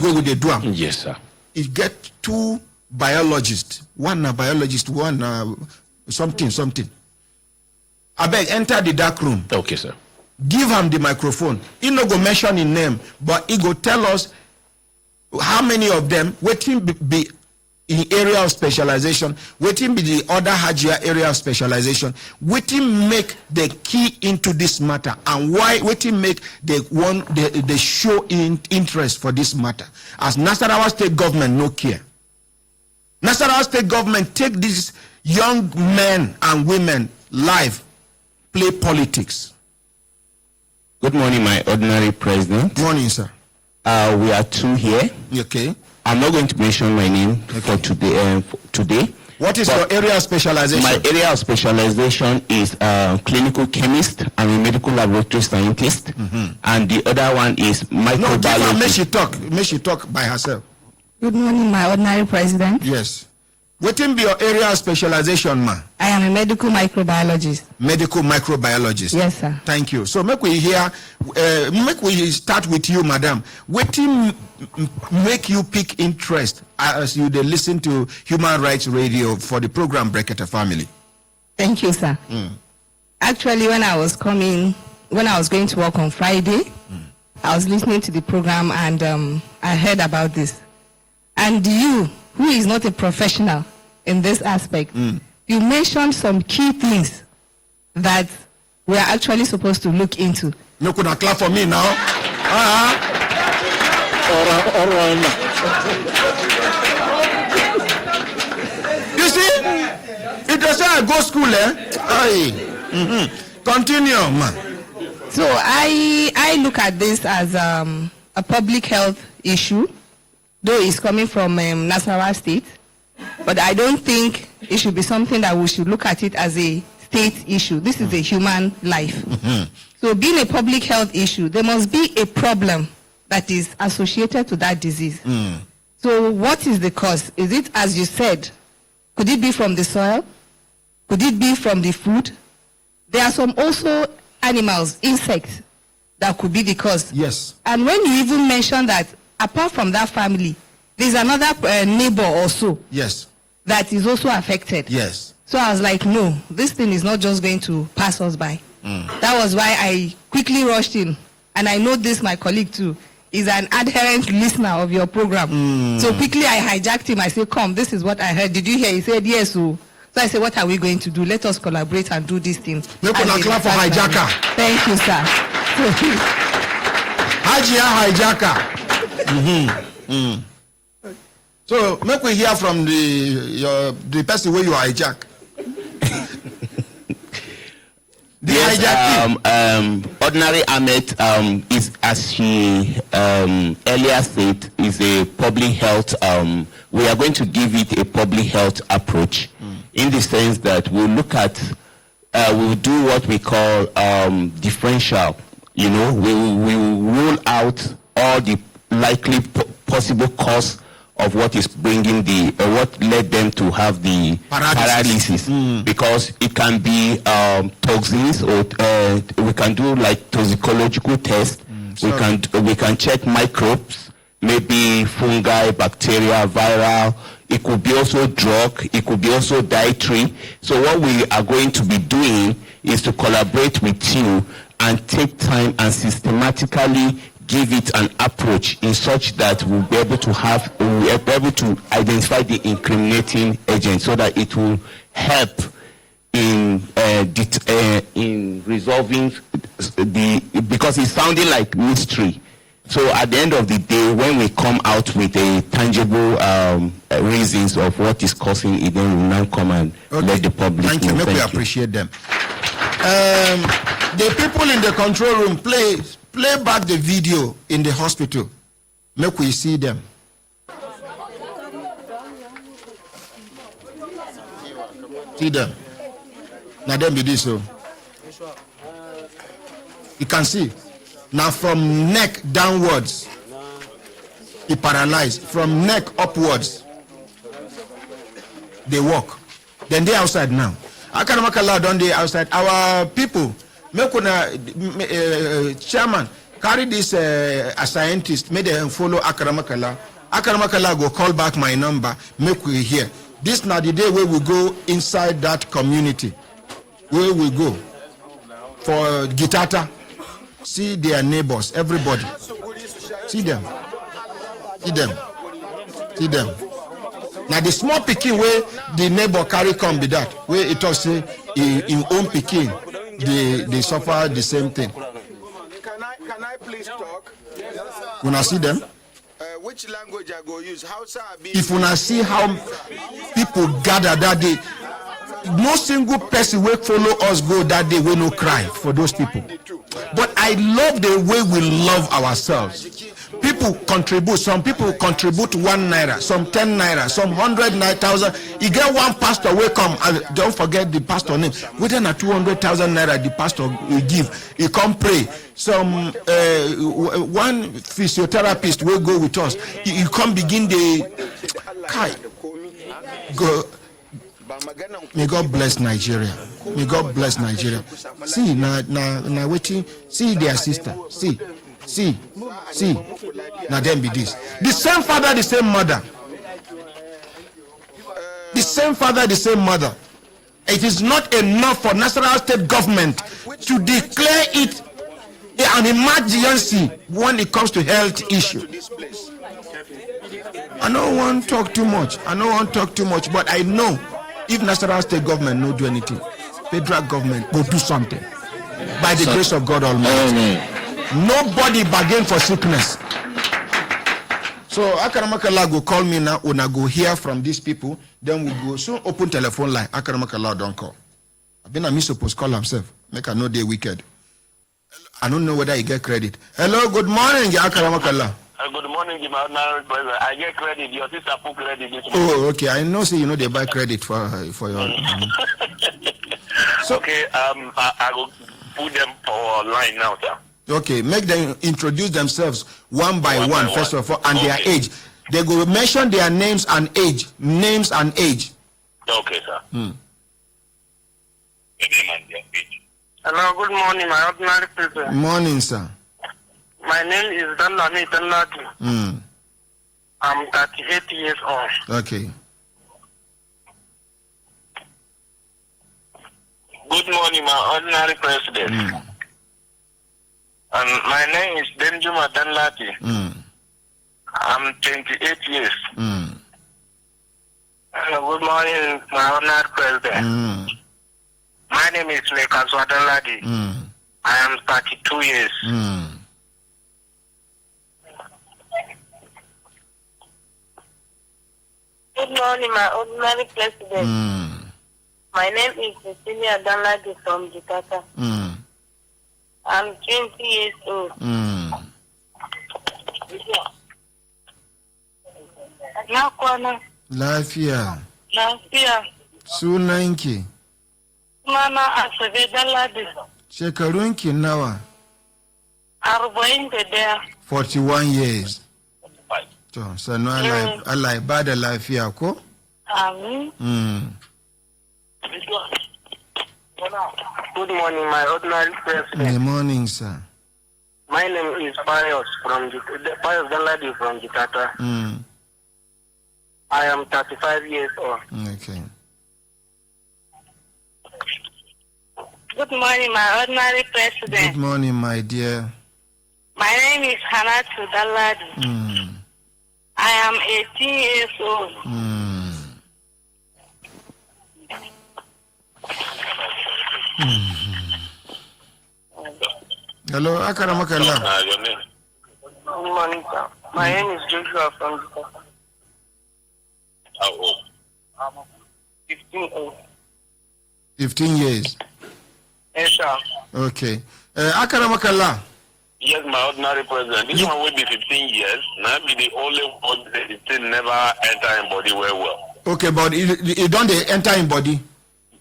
Speaker 14: week with the drum.
Speaker 17: Yes, sir.
Speaker 14: It get 2 biologists. One a biologist, one something. I beg, enter the dark room.
Speaker 17: Okay, sir.
Speaker 14: Give him the microphone. He no go mention his name, but he go tell us how many of them waiting be in area of specialization, waiting be the other Hajia area of specialization, waiting make the key into this matter, and why waiting make the show interest for this matter. As Nassarawa state government no care. Nassarawa state government take these young men and women live, play politics.
Speaker 6: Good morning, my ordinary president.
Speaker 14: Good morning, sir.
Speaker 6: We are two here.
Speaker 14: Okay.
Speaker 6: I'm not going to mention my name for today.
Speaker 14: What is your area of specialization?
Speaker 6: My area of specialization is clinical chemist. I'm a medical laboratory scientist. And the other one is microbiology.
Speaker 14: No, make she talk by herself.
Speaker 7: Good morning, my ordinary president.
Speaker 14: Yes. What in be your area of specialization, ma?
Speaker 7: I am a medical microbiologist.
Speaker 14: Medical microbiologist.
Speaker 7: Yes, sir.
Speaker 14: Thank you. So make we start with you, madam. What make you pick interest as you listen to Human Rights Radio for the program Brekete Family?
Speaker 7: Thank you, sir. Actually, when I was going to work on Friday, I was listening to the program and I heard about this. And you, who is not a professional in this aspect, you mentioned some key things that we are actually supposed to look into.
Speaker 14: You could clap for me now. You see, it does say I go school, eh? Continue, man.
Speaker 7: So I look at this as a public health issue, though it's coming from Nassarawa State, but I don't think it should be something that we should look at it as a state issue. This is a human life. So being a public health issue, there must be a problem that is associated to that disease. So what is the cause? Is it, as you said, could it be from the soil? Could it be from the food? There are some also animals, insects, that could be the cause.
Speaker 14: Yes.
Speaker 7: And when you even mention that, apart from that family, there's another neighbor also.
Speaker 14: Yes.
Speaker 7: That is also affected.
Speaker 14: Yes.
Speaker 7: So I was like, no, this thing is not just going to pass us by. That was why I quickly rushed in. And I know this, my colleague too, is an adherent listener of your program. So quickly I hijacked him. I said, come, this is what I heard. Did you hear? He said, yes. So I said, what are we going to do? Let us collaborate and do this thing.
Speaker 14: Make a clap for hijacker.
Speaker 7: Thank you, sir.
Speaker 14: Hajia hijacker. So make we hear from the person where you hijack.
Speaker 6: Ordinary Ahmed is, as she earlier said, is a public health. We are going to give it a public health approach in the sense that we'll look at, we'll do what we call differential. You know, we will rule out all the likely possible cause of what is bringing what led them to have the paralysis. Because it can be toxins, or we can do like toxicological tests. We can check microbes, maybe fungi, bacteria, viral. It could be also drug. It could be also dietary. So what we are going to be doing is to collaborate with you and take time and systematically give it an approach in such that we'll be able to identify the incriminating agent so that it will help in resolving because it's sounding like mystery. So at the end of the day, when we come out with a tangible reasons of what is causing it, then we'll now come and let the public
Speaker 14: know. Thank you. We appreciate them. The people in the control room, play back the video in the hospital. Make we see them. See them. Now them be this so. You can see. Now from neck downwards, he paralyzed. From neck upwards, they walk. Then they outside now. Akaramakala don't they outside. Our people, chairman, carry this a scientist, made them follow Akaramakala. Akaramakala go call back my number, make we hear. This now the day where we go inside that community. Where we go for Gitata. See their neighbors, everybody. See them. See them. See them. Now the small pikin where the neighbor carry come be that where it talks say in own pikin they suffer the same thing.
Speaker 3: Can I please talk?
Speaker 14: When I see them,
Speaker 3: Which language I go use?
Speaker 14: if when I see how people gather that day, no single person will follow us go that day will no cry for those people. But I love the way we love ourselves. People contribute. Some people contribute 1 naira, some 10 naira, some 100 9,000. You get one pastor will come, and don't forget the pastor name. Within a 200,000 naira, the pastor will give. He come pray. Some one physiotherapist will go with us. He come begin the go. May God bless Nigeria. May God bless Nigeria. See, now waiting. See their sister. See. Now then be this. The same father, the same mother. The same father, the same mother. It is not enough for Nassarawa state government to declare it an emergency when it comes to health issue. I don't want to talk too much. But I know if Nassarawa state government no do anything, federal government will do something. By the grace of God Almighty. Amen. Nobody bargain for sickness. So Akaramakala go call me now when I go hear from these people. Then we go soon open telephone line. Akaramakala don't call. I've been a supposed call himself. Make a no day wicked. I don't know whether he get credit. Hello, good morning, Akaramakala.
Speaker 8: Good morning, President. I get credit. Your sister put credit this morning.
Speaker 14: Oh, okay. I know. See, they buy credit for your.
Speaker 8: So okay. I will put them for line now, sir.
Speaker 14: Okay, make them introduce themselves one by one, first of all, and their age. They go mention their names and age.
Speaker 8: Okay, sir. Hello, good morning, my ordinary president.
Speaker 14: Morning, sir.
Speaker 8: My name is Danlati. I'm 38 years old.
Speaker 14: Okay.
Speaker 8: Good morning, my ordinary president. And my name is Benjuma Danlati. I'm 28 years. Good morning, my honored president. My name is Lekazwa Danlati. I am 32 years.
Speaker 9: Good morning, my ordinary president. My name is Cecilia Danladi from Jakarta. I'm 20 years old.
Speaker 14: Lafiya. Sunanki.
Speaker 9: Mama Asabe Danladi.
Speaker 14: Shekarunki nawa? 41 years. So no Allah ibada lafiya ko?
Speaker 9: Amen.
Speaker 8: Good morning, my ordinary president.
Speaker 14: Good morning, sir.
Speaker 8: My name is Pius Danladi from Jakarta. I am 35 years old.
Speaker 14: Okay.
Speaker 9: Good morning, my ordinary president.
Speaker 14: Good morning, my dear.
Speaker 9: My name is Hanatu Danladi. I am 18 years old.
Speaker 14: Hello, Akaramakala.
Speaker 8: Good morning, sir. My name is Joshua from Jakarta. How old? 15
Speaker 14: 15 years.
Speaker 8: Yes, sir.
Speaker 14: Okay. Akaramakala.
Speaker 8: Yes, my ordinary president. This one will be 15 years. Now be the only one that it still never enter in body well.
Speaker 14: Okay, but it don't enter in body.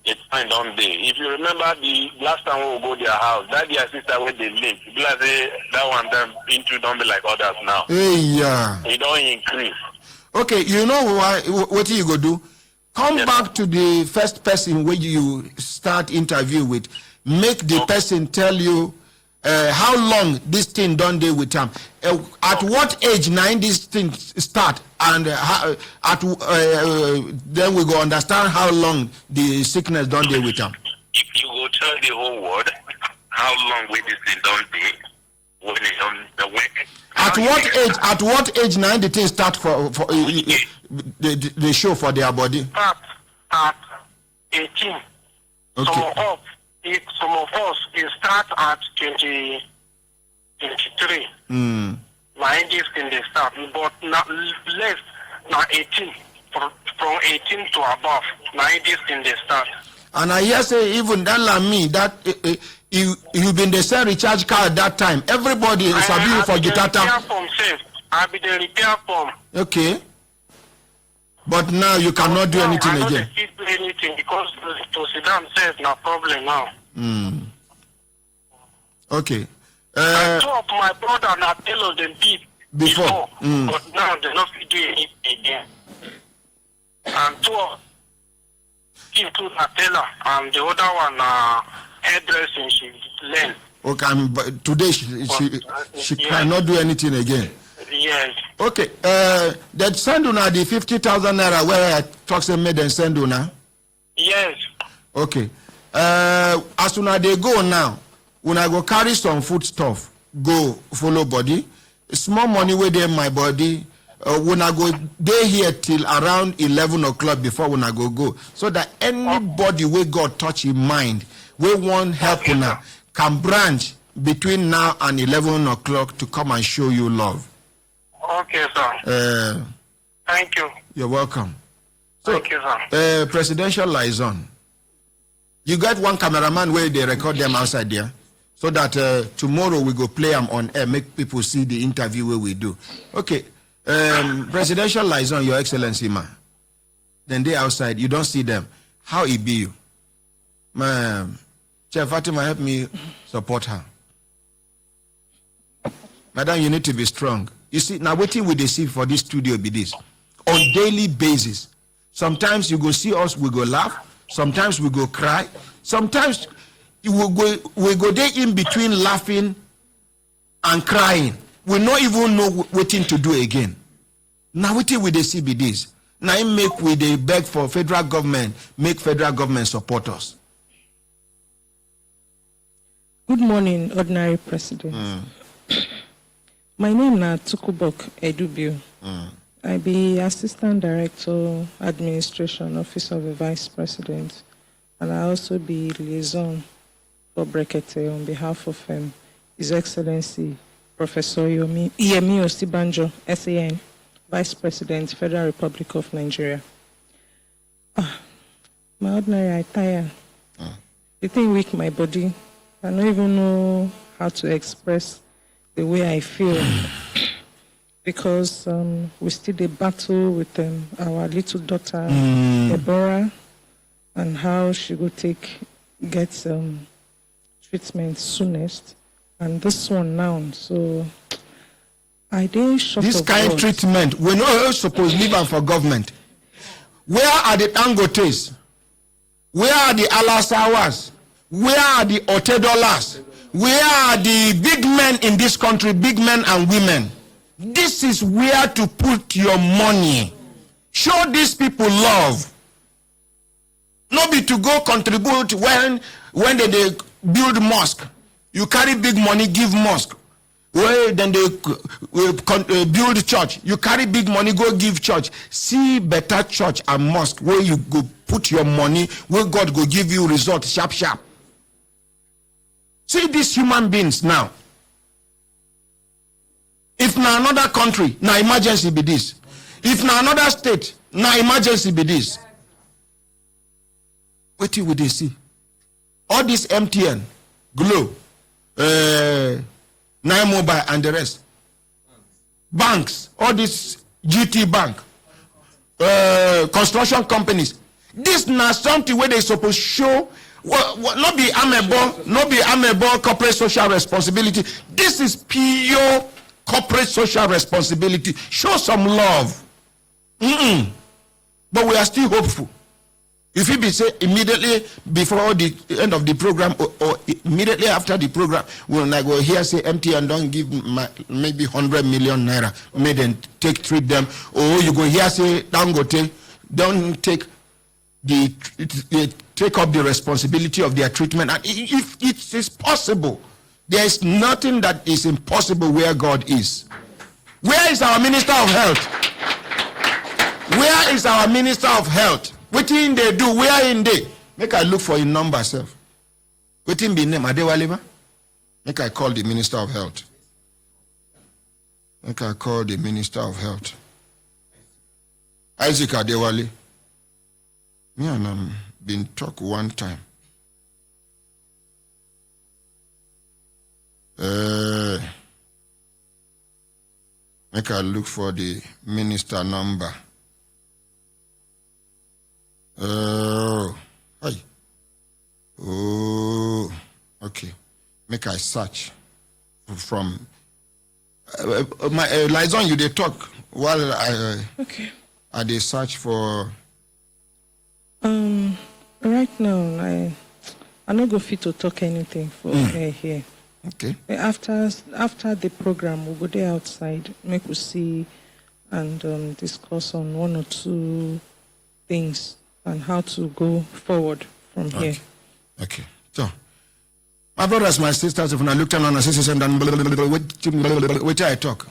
Speaker 8: It's fine, don't they? If you remember the last time we go to their house, that their sister where they live, people say that one them into don't be like others now.
Speaker 14: Hey, yeah.
Speaker 8: It don't increase.
Speaker 14: Okay, you know what you go do? Come back to the first person where you start interview with. Make the person tell you how long this thing done there with him. At what age now this thing start, and then we go understand how long the sickness done there with him.
Speaker 8: If you go tell the whole world how long will this thing done there when it on the work.
Speaker 14: At what age now the thing start for the show for their body?
Speaker 8: Start at 18.
Speaker 14: Okay.
Speaker 8: Some of us start at 23. My this thing they start, but not less now 18. From 18 to above, now this thing they start.
Speaker 14: And I hear say even that like me that you been the same recharge card at that time. Everybody is abusing for Gitata.
Speaker 8: I'll be the repair form.
Speaker 14: Okay. But now you cannot do anything again.
Speaker 8: I don't do anything because to sit down says no problem now.
Speaker 14: Okay.
Speaker 8: I talk my brother and I tell them before. But now they're not doing anything again. And two into Nutella and the other one hairdressing she learned.
Speaker 14: Okay, but today she cannot do anything again.
Speaker 8: Yes.
Speaker 14: Okay. That send una the 50,000 naira where I talk say made them send una.
Speaker 8: Yes.
Speaker 14: Okay. As soon as they go now, when I go carry some food stuff, go follow body. Small money where they in my body. When I go day here till around 11 o'clock before when I go, so that anybody where God touch in mind, we want help una can branch between now and 11 o'clock to come and show you love.
Speaker 8: Okay, sir. Thank you.
Speaker 14: You're welcome. So,
Speaker 8: thank you, sir.
Speaker 14: Presidential liaison. You got one cameraman where they record them outside there, so that tomorrow we go play them on air, make people see the interview where we do. Okay. Presidential liaison, Your Excellency, ma. Then they outside, you don't see them. How it be you? Ma'am, Chair Fatima, help me support her. Madam, you need to be strong. You see, now waiting with the see for this studio be this. On daily basis. Sometimes you go see us, we go laugh. Sometimes we go cry. Sometimes we go there in between laughing and crying. We not even know waiting to do again. Now waiting with the CBDs. Now I make we they beg for federal government, make federal government support us.
Speaker 2: Good morning, Ordinary President. My name is Tukubok Edubio. I be Assistant Director, Administration, Office of the Vice President, and I also be liaison for Brekete on behalf of His Excellency Professor Yemi Osibanjo, SAN, Vice President, Federal Republic of Nigeria. My ordinary, I tire. The thing weak my body. I don't even know how to express the way I feel because we still a battle with our little daughter, Deborah, and how she will get treatment soonest. And this one now, so I didn't short
Speaker 14: this
Speaker 2: of
Speaker 14: kind of
Speaker 2: words.
Speaker 14: treatment, we're not supposed to leave them for government. Where are the Dangotes? Where are the Alasawas? Where are the Otedolas? Where are the big men in this country, big men and women? This is where to put your money. Show these people love. Not be to go contribute when they build mosque. You carry big money, give mosque. Well, then they build church. You carry big money, go give church. See better church and mosque where you go put your money, where God go give you result sharp. See these human beings now. If na another country, na emergency be this. If na another state, na emergency be this. What will they see? All this MTN, Glo, Nine Mobile and the rest. Banks, all this GT Bank, construction companies. This na something where they supposed to show not be amebo corporate social responsibility. This is pure corporate social responsibility. Show some love. But we are still hopeful. If it be say immediately before the end of the program or immediately after the program, when I go here say MTN don't give maybe 100 million naira, may then treat them, or you go here say Dangote don't take up the responsibility of their treatment. And if it is possible, there is nothing that is impossible where God is. Where is our Minister of Health? Where is our Minister of Health? What in they do? Where in they? Make I look for your number, self. What in be name? Adewale? Make I call the Minister of Health. Make I call the Minister of Health. Isaac Adewale. Me and been talk one time. Make I look for the minister number. Hi. Oh, okay. Make I search from my liaison. You they talk while
Speaker 2: okay.
Speaker 14: I they search for.
Speaker 2: Right now I not go fit to talk anything for here.
Speaker 14: Okay.
Speaker 2: After the program, we'll go there outside, make we see and discuss on one or two things and how to go forward from here.
Speaker 14: Okay. So, my brothers, my sisters, if I look down on a system and which I talk.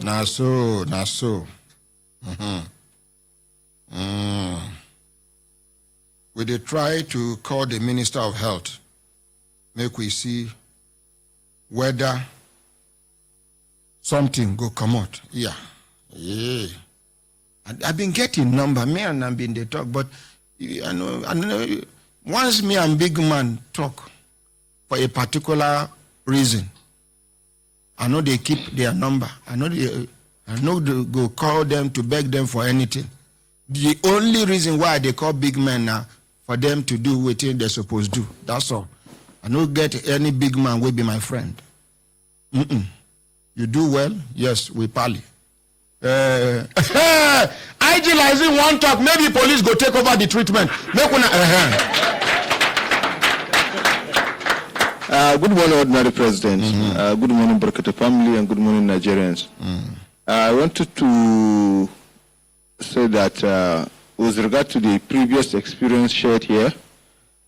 Speaker 14: Now so. We they try to call the Minister of Health. Make we see whether something go come out. Yeah. I've been getting number, me and I've been they talk, but I know once me and big man talk for a particular reason, I know they keep their number. I know they go call them to beg them for anything. The only reason why they call big men now for them to do what they're supposed to do. That's all. I don't get any big man will be my friend. You do well? Yes, we pally. Idealizing one talk, maybe police go take over the treatment.
Speaker 1: Good morning, Ordinary President. Good morning, Brekete family, and good morning, Nigerians. I wanted to say that with regard to the previous experience shared here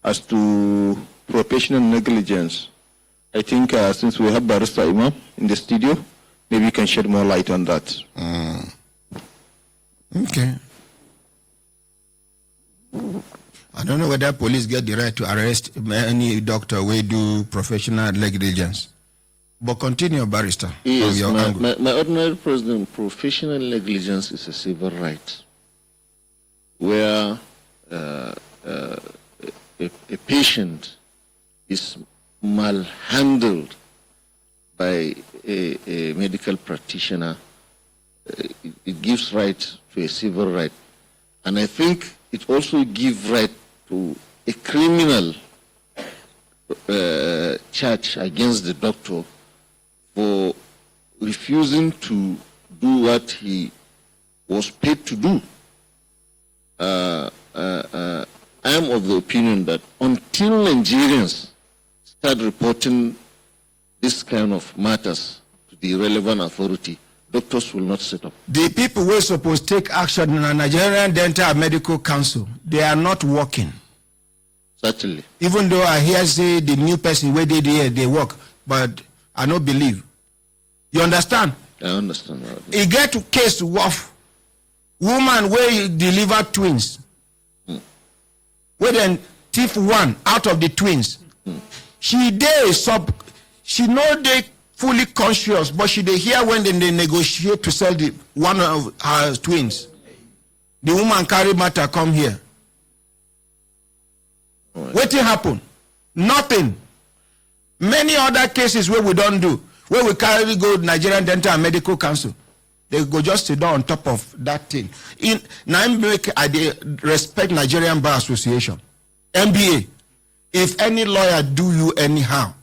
Speaker 1: as to professional negligence, I think since we have Barrister Imam in the studio, maybe you can shed more light on that.
Speaker 14: Okay. I don't know whether police get the right to arrest any doctor who do professional negligence. But continue, Barrister.
Speaker 21: Yes, my Ordinary President, professional negligence is a civil right where a patient is malhandled by a medical practitioner. It gives right to a civil right. And I think it also gives right to a criminal charge against the doctor for refusing to do what he was paid to do. I am of the opinion that until Nigerians start reporting this kind of matters to the relevant authority, doctors will not set up.
Speaker 14: The people who are supposed to take action in the Nigerian Dental Medical Council, they are not working.
Speaker 21: Certainly.
Speaker 14: Even though I hear say the new person where they work, but I don't believe. You understand?
Speaker 21: I understand.
Speaker 14: He get to case of woman where deliver twins. Where then thief one out of the twins. She know they fully conscious, but she they hear when they negotiate to sell the one of her twins. The woman carry matter come here. What will happen? Nothing. Many other cases where we don't do, where we carry go Nigerian Dental and Medical Council, they go just sit down on top of that thing. In I respect Nigerian Bar Association, NBA. If any lawyer do you anyhow,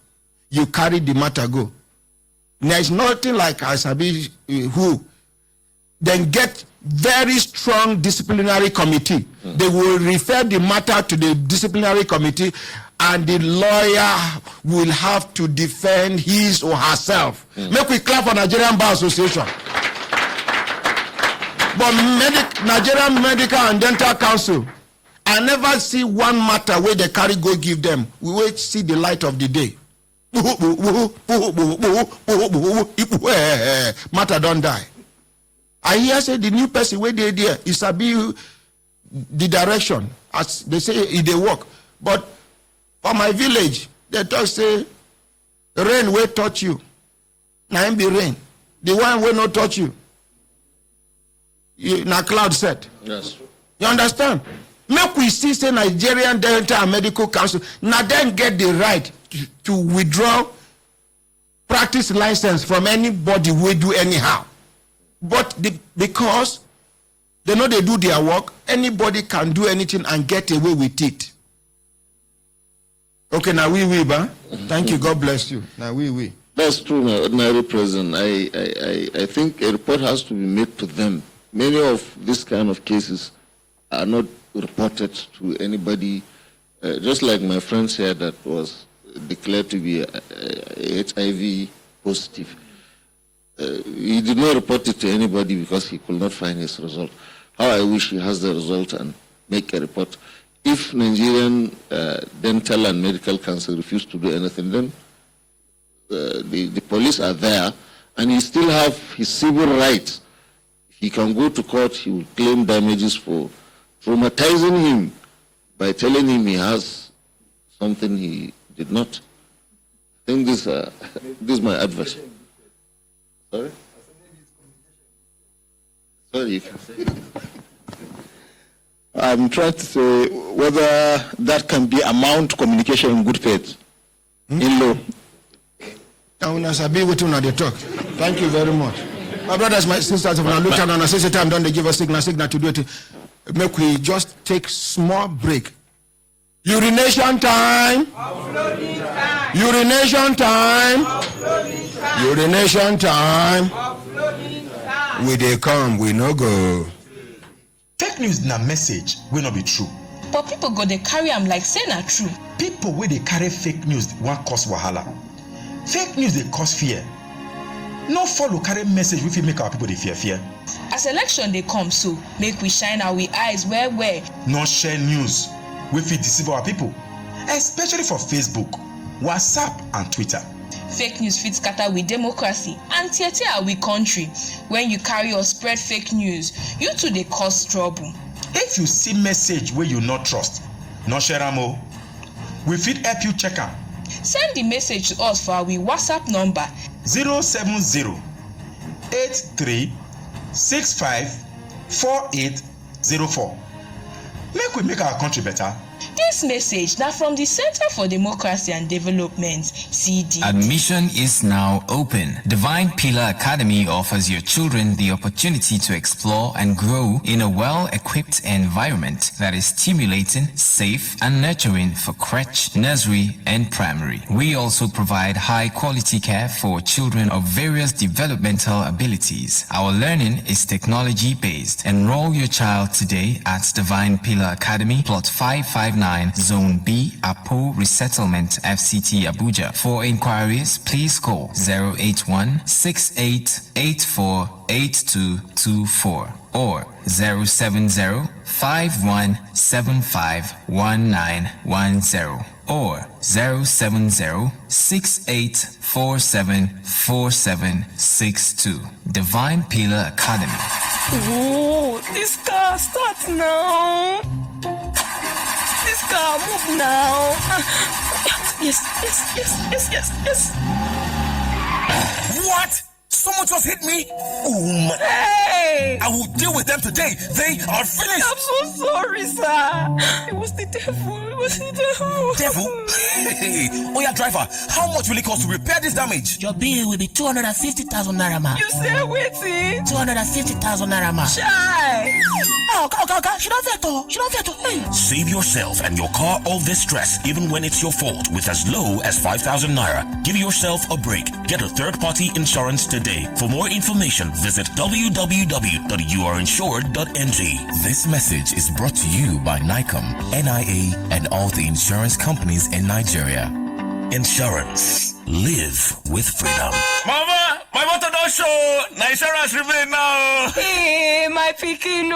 Speaker 14: you carry the matter go. There is nothing like Asabi who then get very strong disciplinary committee. They will refer the matter to the disciplinary committee and the lawyer will have to defend his or herself. Make we clap for Nigerian Bar Association. But Nigerian Medical and Dental Council, I never see one matter where they carry go give them. We will see the light of the day. Matter don't die. I hear say the new person where they there is be the direction as they say if they work. But for my village, they talk say rain will touch you. Now be rain. The one will not touch you. Now cloud set.
Speaker 21: Yes.
Speaker 14: You understand? Make we see say Nigerian Dental and Medical Council now then get the right to withdraw practice license from anybody who do anyhow. But because they know they do their work, anybody can do anything and get away with it. Okay, now we, ba. Thank you. God bless you. Now we.
Speaker 21: That's true, my ordinary president. I think a report has to be made to them. Many of these kind of cases are not reported to anybody. Just like my friend said that was declared to be HIV positive. He did not report it to anybody because he could not find his result. How I wish he has the result and make a report. If Nigerian Dental and Medical Council refuse to do anything, then the police are there and he still have his civil rights. If he can go to court, he will claim damages for traumatizing him by telling him he has something he did not. I think this is my advice. Sorry? Sorry.
Speaker 1: I'm trying to say whether that can be amount communication in good faith. In law.
Speaker 14: Thank you very much. My brothers, my sisters, if I look at on a time, don't they give us signal to do it? Make we just take small break. Urination time. Urination time. Urination time. We they come, we no go.
Speaker 10: Fake news na message will not be true.
Speaker 11: But people go they carry them like say na true.
Speaker 10: People where they carry fake news won't cause wahala. Fake news they cause fear. No follow carry message if you make our people they fear.
Speaker 11: As election they come so make we shine our eyes where.
Speaker 10: No share news if we deceive our people, especially for Facebook, WhatsApp and Twitter.
Speaker 11: Fake news fit scatter with democracy and tear our country. When you carry or spread fake news, you too they cause trouble.
Speaker 10: If you see message where you not trust, no share am. We fit help you check am.
Speaker 11: Send the message to us for our WhatsApp number
Speaker 10: 070-8365-4804. Make we make our country better.
Speaker 11: This message now from the Center for Democracy and Development, CD.
Speaker 23: Admission is now open. Divine Pillar Academy offers your children the opportunity to explore and grow in a well-equipped environment that is stimulating, safe, and nurturing for crèche, nursery, and primary. We also provide high-quality care for children of various developmental abilities. Our learning is technology-based. Enroll your child today at Divine Pillar Academy, Plot 559, Zone B, Apo Resettlement, FCT, Abuja. For inquiries, please call 081-6884-8224 or 070-5175-1910 or 070-6847-4762. Divine Pillar Academy.
Speaker 11: Oh, this car starts now. This car move now. Yes.
Speaker 10: What? Someone just hit me?
Speaker 11: Hey!
Speaker 10: I will deal with them today. They are finished.
Speaker 11: I'm so sorry, sir. It was the devil.
Speaker 10: Devil? Hey, Oya driver, how much will it cost to repair this damage?
Speaker 11: Your bill will be 250,000 naira, ma. You say waiting? 250,000 naira, ma. Shy! Okay. She don't veto. Hey.
Speaker 10: Save yourself and your car all this stress, even when it's your fault, with as low as 5,000 naira. Give yourself a break. Get a third-party insurance today. For more information, visit www.youareinsured.ng.
Speaker 24: This message is brought to you by NICOM, NIA, and all the insurance companies in Nigeria.
Speaker 10: Insurance. Live with freedom. Mama, my motor don't show. My insurance remain now.
Speaker 11: Hey, my pikin.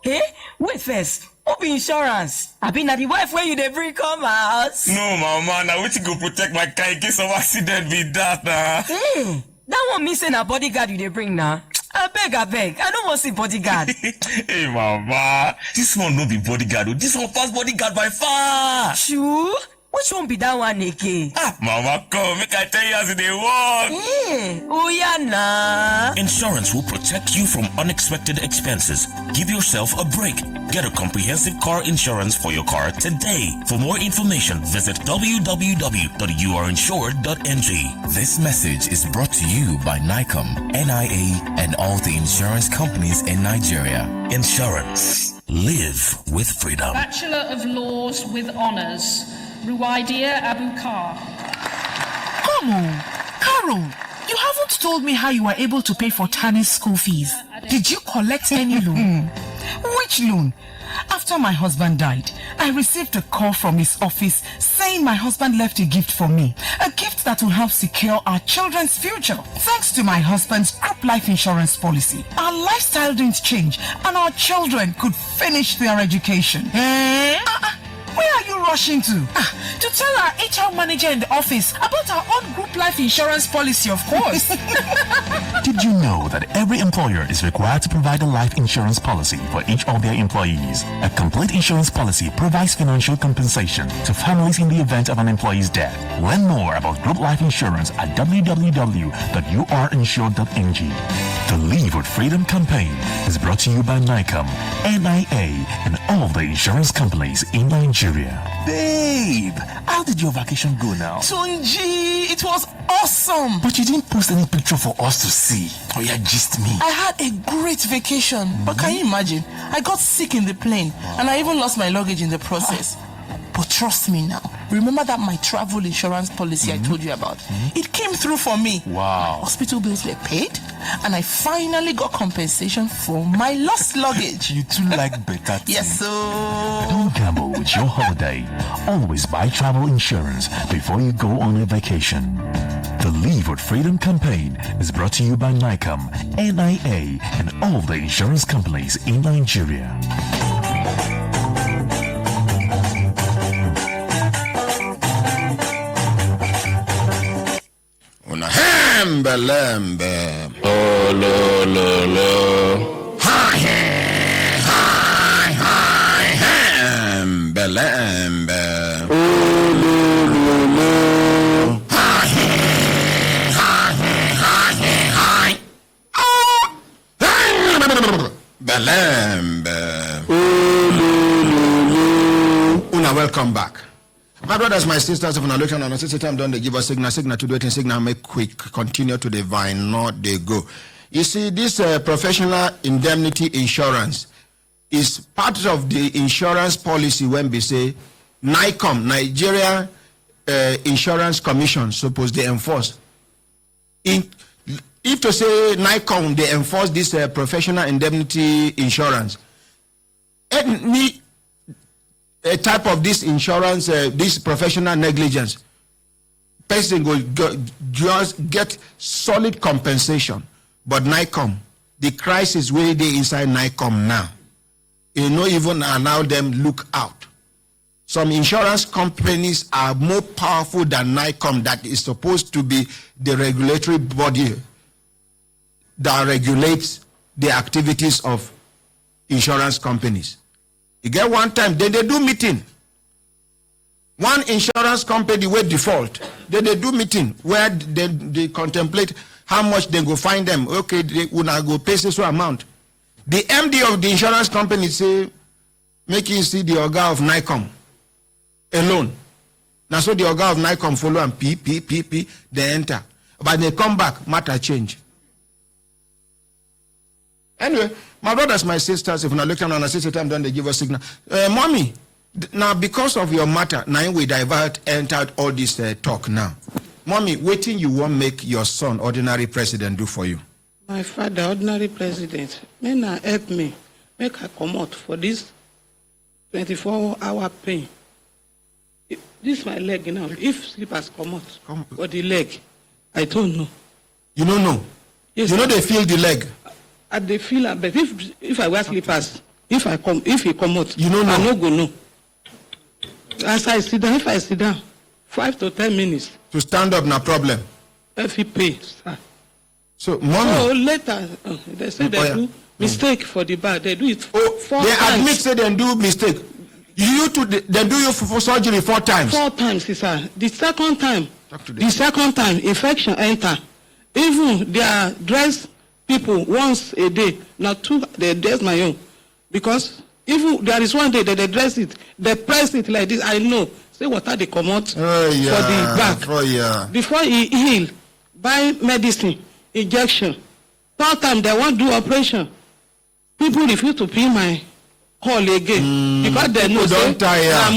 Speaker 11: Hey, wait first. Open insurance. I been at the wife where you dey bring come house.
Speaker 10: No, mama, now which go protect my car in case of accident be that now.
Speaker 11: Hey, that one mean say na bodyguard you dey bring now. I beg. I don't want to see bodyguard.
Speaker 10: Hey, mama, this one no be bodyguard. This one pass bodyguard by far.
Speaker 11: Sure? Which one be that one again?
Speaker 10: Mama, come, make I tell you as they walk.
Speaker 11: Hey, oh yeah, nah.
Speaker 10: Insurance will protect you from unexpected expenses. Give yourself a break. Get a comprehensive car insurance for your car today. For more information, visit www.youareinsured.ng.
Speaker 24: This message is brought to you by NICOM, NIA, and all the insurance companies in Nigeria.
Speaker 10: Insurance. Live with freedom.
Speaker 5: Bachelor of Laws with Honours, Ruwaidia Abukar.
Speaker 13: Come on, Carol, you haven't told me how you were able to pay for Tani's school fees. Did you collect any loan? Which loan? After my husband died, I received a call from his office saying my husband left a gift for me, a gift that will help secure our children's future. Thanks to my husband's group life insurance policy, our lifestyle didn't change and our children could finish their education. Where are you rushing to? To tell our HR manager in the office about our own group life insurance policy, of course.
Speaker 15: Did you know that every employer is required to provide a life insurance policy for each of their employees? A complete insurance policy provides financial compensation to families in the event of an employee's death. Learn more about group life insurance at www.youareinsured.ng. The Live with Freedom campaign is brought to you by NICOM, NIA, and all the insurance companies in Nigeria. Babe, how did your vacation go now?
Speaker 13: Tunji, it was awesome.
Speaker 15: But you didn't post any picture for us to see. Oh yeah, just me.
Speaker 13: I had a great vacation, but can you imagine? I got sick in the plane, and I even lost my luggage in the process. But trust me now, remember that my travel insurance policy I told you about? It came through for me.
Speaker 15: Wow.
Speaker 13: Hospital bills were paid, and I finally got compensation for my lost luggage.
Speaker 15: You too like better things.
Speaker 13: Yes, so...
Speaker 15: Don't gamble with your holiday. Always buy travel insurance before you go on a vacation. The Live with Freedom campaign is brought to you by NICOM, NIA, and all the insurance companies in Nigeria.
Speaker 14: Lembe.
Speaker 17: Oh, lo.
Speaker 14: Hi, lembe.
Speaker 17: Oh, lo.
Speaker 14: Hi. Belembe.
Speaker 17: Oh, lo.
Speaker 14: Una, welcome back. My brothers, my sisters, if you are looking on a time, don't they give us signal to do it in signal, make quick, continue to divine, not they go. You see, this professional indemnity insurance is part of the insurance policy when we say NICOM, Nigeria Insurance Commission, suppose they enforce. If to say NICOM, they enforce this professional indemnity insurance, any a type of this insurance, this professional negligence, person will just get solid compensation. But NICOM, the crisis where they inside NICOM now, you know, even allow them look out. Some insurance companies are more powerful than NICOM, that is supposed to be the regulatory body that regulates the activities of insurance companies. You get one time, then they do meeting. One insurance company will default. Then they do meeting where they contemplate how much they go find them. Okay, they will not go pay this amount. The MD of the insurance company say, make you see the Oga of NICOM alone. Now so the Oga of NICOM follow and they enter. But they come back, matter change. Anyway, my brothers, my sisters, if you're not looking on a sister time, don't they give us signal? Mommy, now because of your matter, now we entered all this talk now. Mommy, waiting you won't make your son, ordinary president, do for you?
Speaker 16: My father, ordinary president, may not help me, make her come out for this 24-hour pain. This is my leg now. If slippers come out, for the leg, I don't know.
Speaker 14: You don't know?
Speaker 16: Yes.
Speaker 14: You know they feel the leg?
Speaker 16: They feel, but if I wear slippers, If he come out,
Speaker 14: you don't know.
Speaker 16: I no go know. As I sit down, if I sit down, 5 to 10 minutes.
Speaker 14: To stand up, no problem.
Speaker 16: If he pay, sir.
Speaker 14: So, mommy.
Speaker 16: Oh, later, they say they do mistake for the bad. They do it 4 times.
Speaker 14: They admit, say they do mistake. They do you for surgery 4 times.
Speaker 16: 4 times, sir. The second time, infection enter. Even their dress people once a day. Now 2, they dress my own. Because even there is one day that they dress it, they press it like this. I know. Say water they come out for the back. Before he heal, buy medicine, injection. 3rd time they want to do operation. People refuse to pay my call again because they know say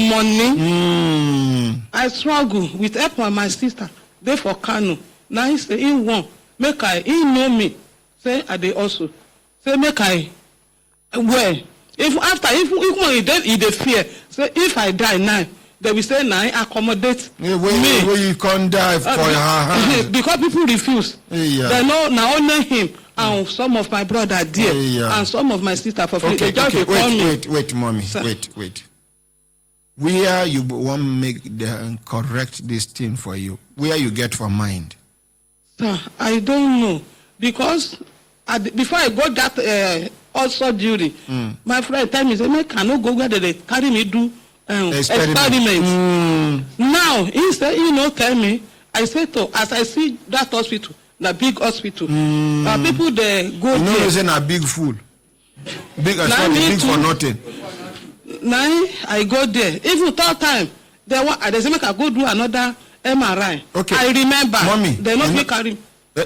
Speaker 16: money. I struggle with help of my sister. They for Kano. Now he say he won. He know me. Say I they also. Say make I well. If he they fear. Say if I die now, they will say now accommodate me.
Speaker 14: You can't die for her.
Speaker 16: Because people refuse. They know now only him. And some of my brother dear, and some of my sister for free.
Speaker 14: Wait, mommy. Sir. Wait. Where you want to make the correct this thing for you? Where you get for mind?
Speaker 16: Sir, I don't know. Because before I got that surgery, my friend tell me, say, I cannot go where they carry me do experiments. Now, he said, tell me, I said, as I see that hospital, the big hospital. People they go there.
Speaker 14: No reason a big fool. Big as well, big for nothing.
Speaker 16: Now I go there. Even 3rd time, they say make I go do another MRI.
Speaker 14: Okay.
Speaker 16: I remember.
Speaker 14: Mommy,
Speaker 16: they not fit carry.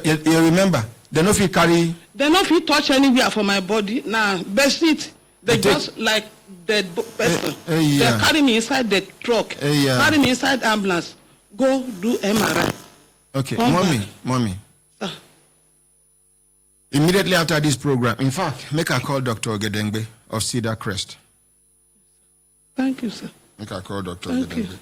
Speaker 14: You remember? They not fit carry.
Speaker 16: They not fit touch anywhere for my body. Now, best it. They just like dead person. They carry me inside the truck. Carry me inside ambulance. Go do MRI.
Speaker 14: Okay, mommy. Immediately after this program, in fact, make a call Dr. Ogedengbe of Cedar Crest.
Speaker 16: Thank you, sir.
Speaker 14: Make a call Dr. Ogedengbe.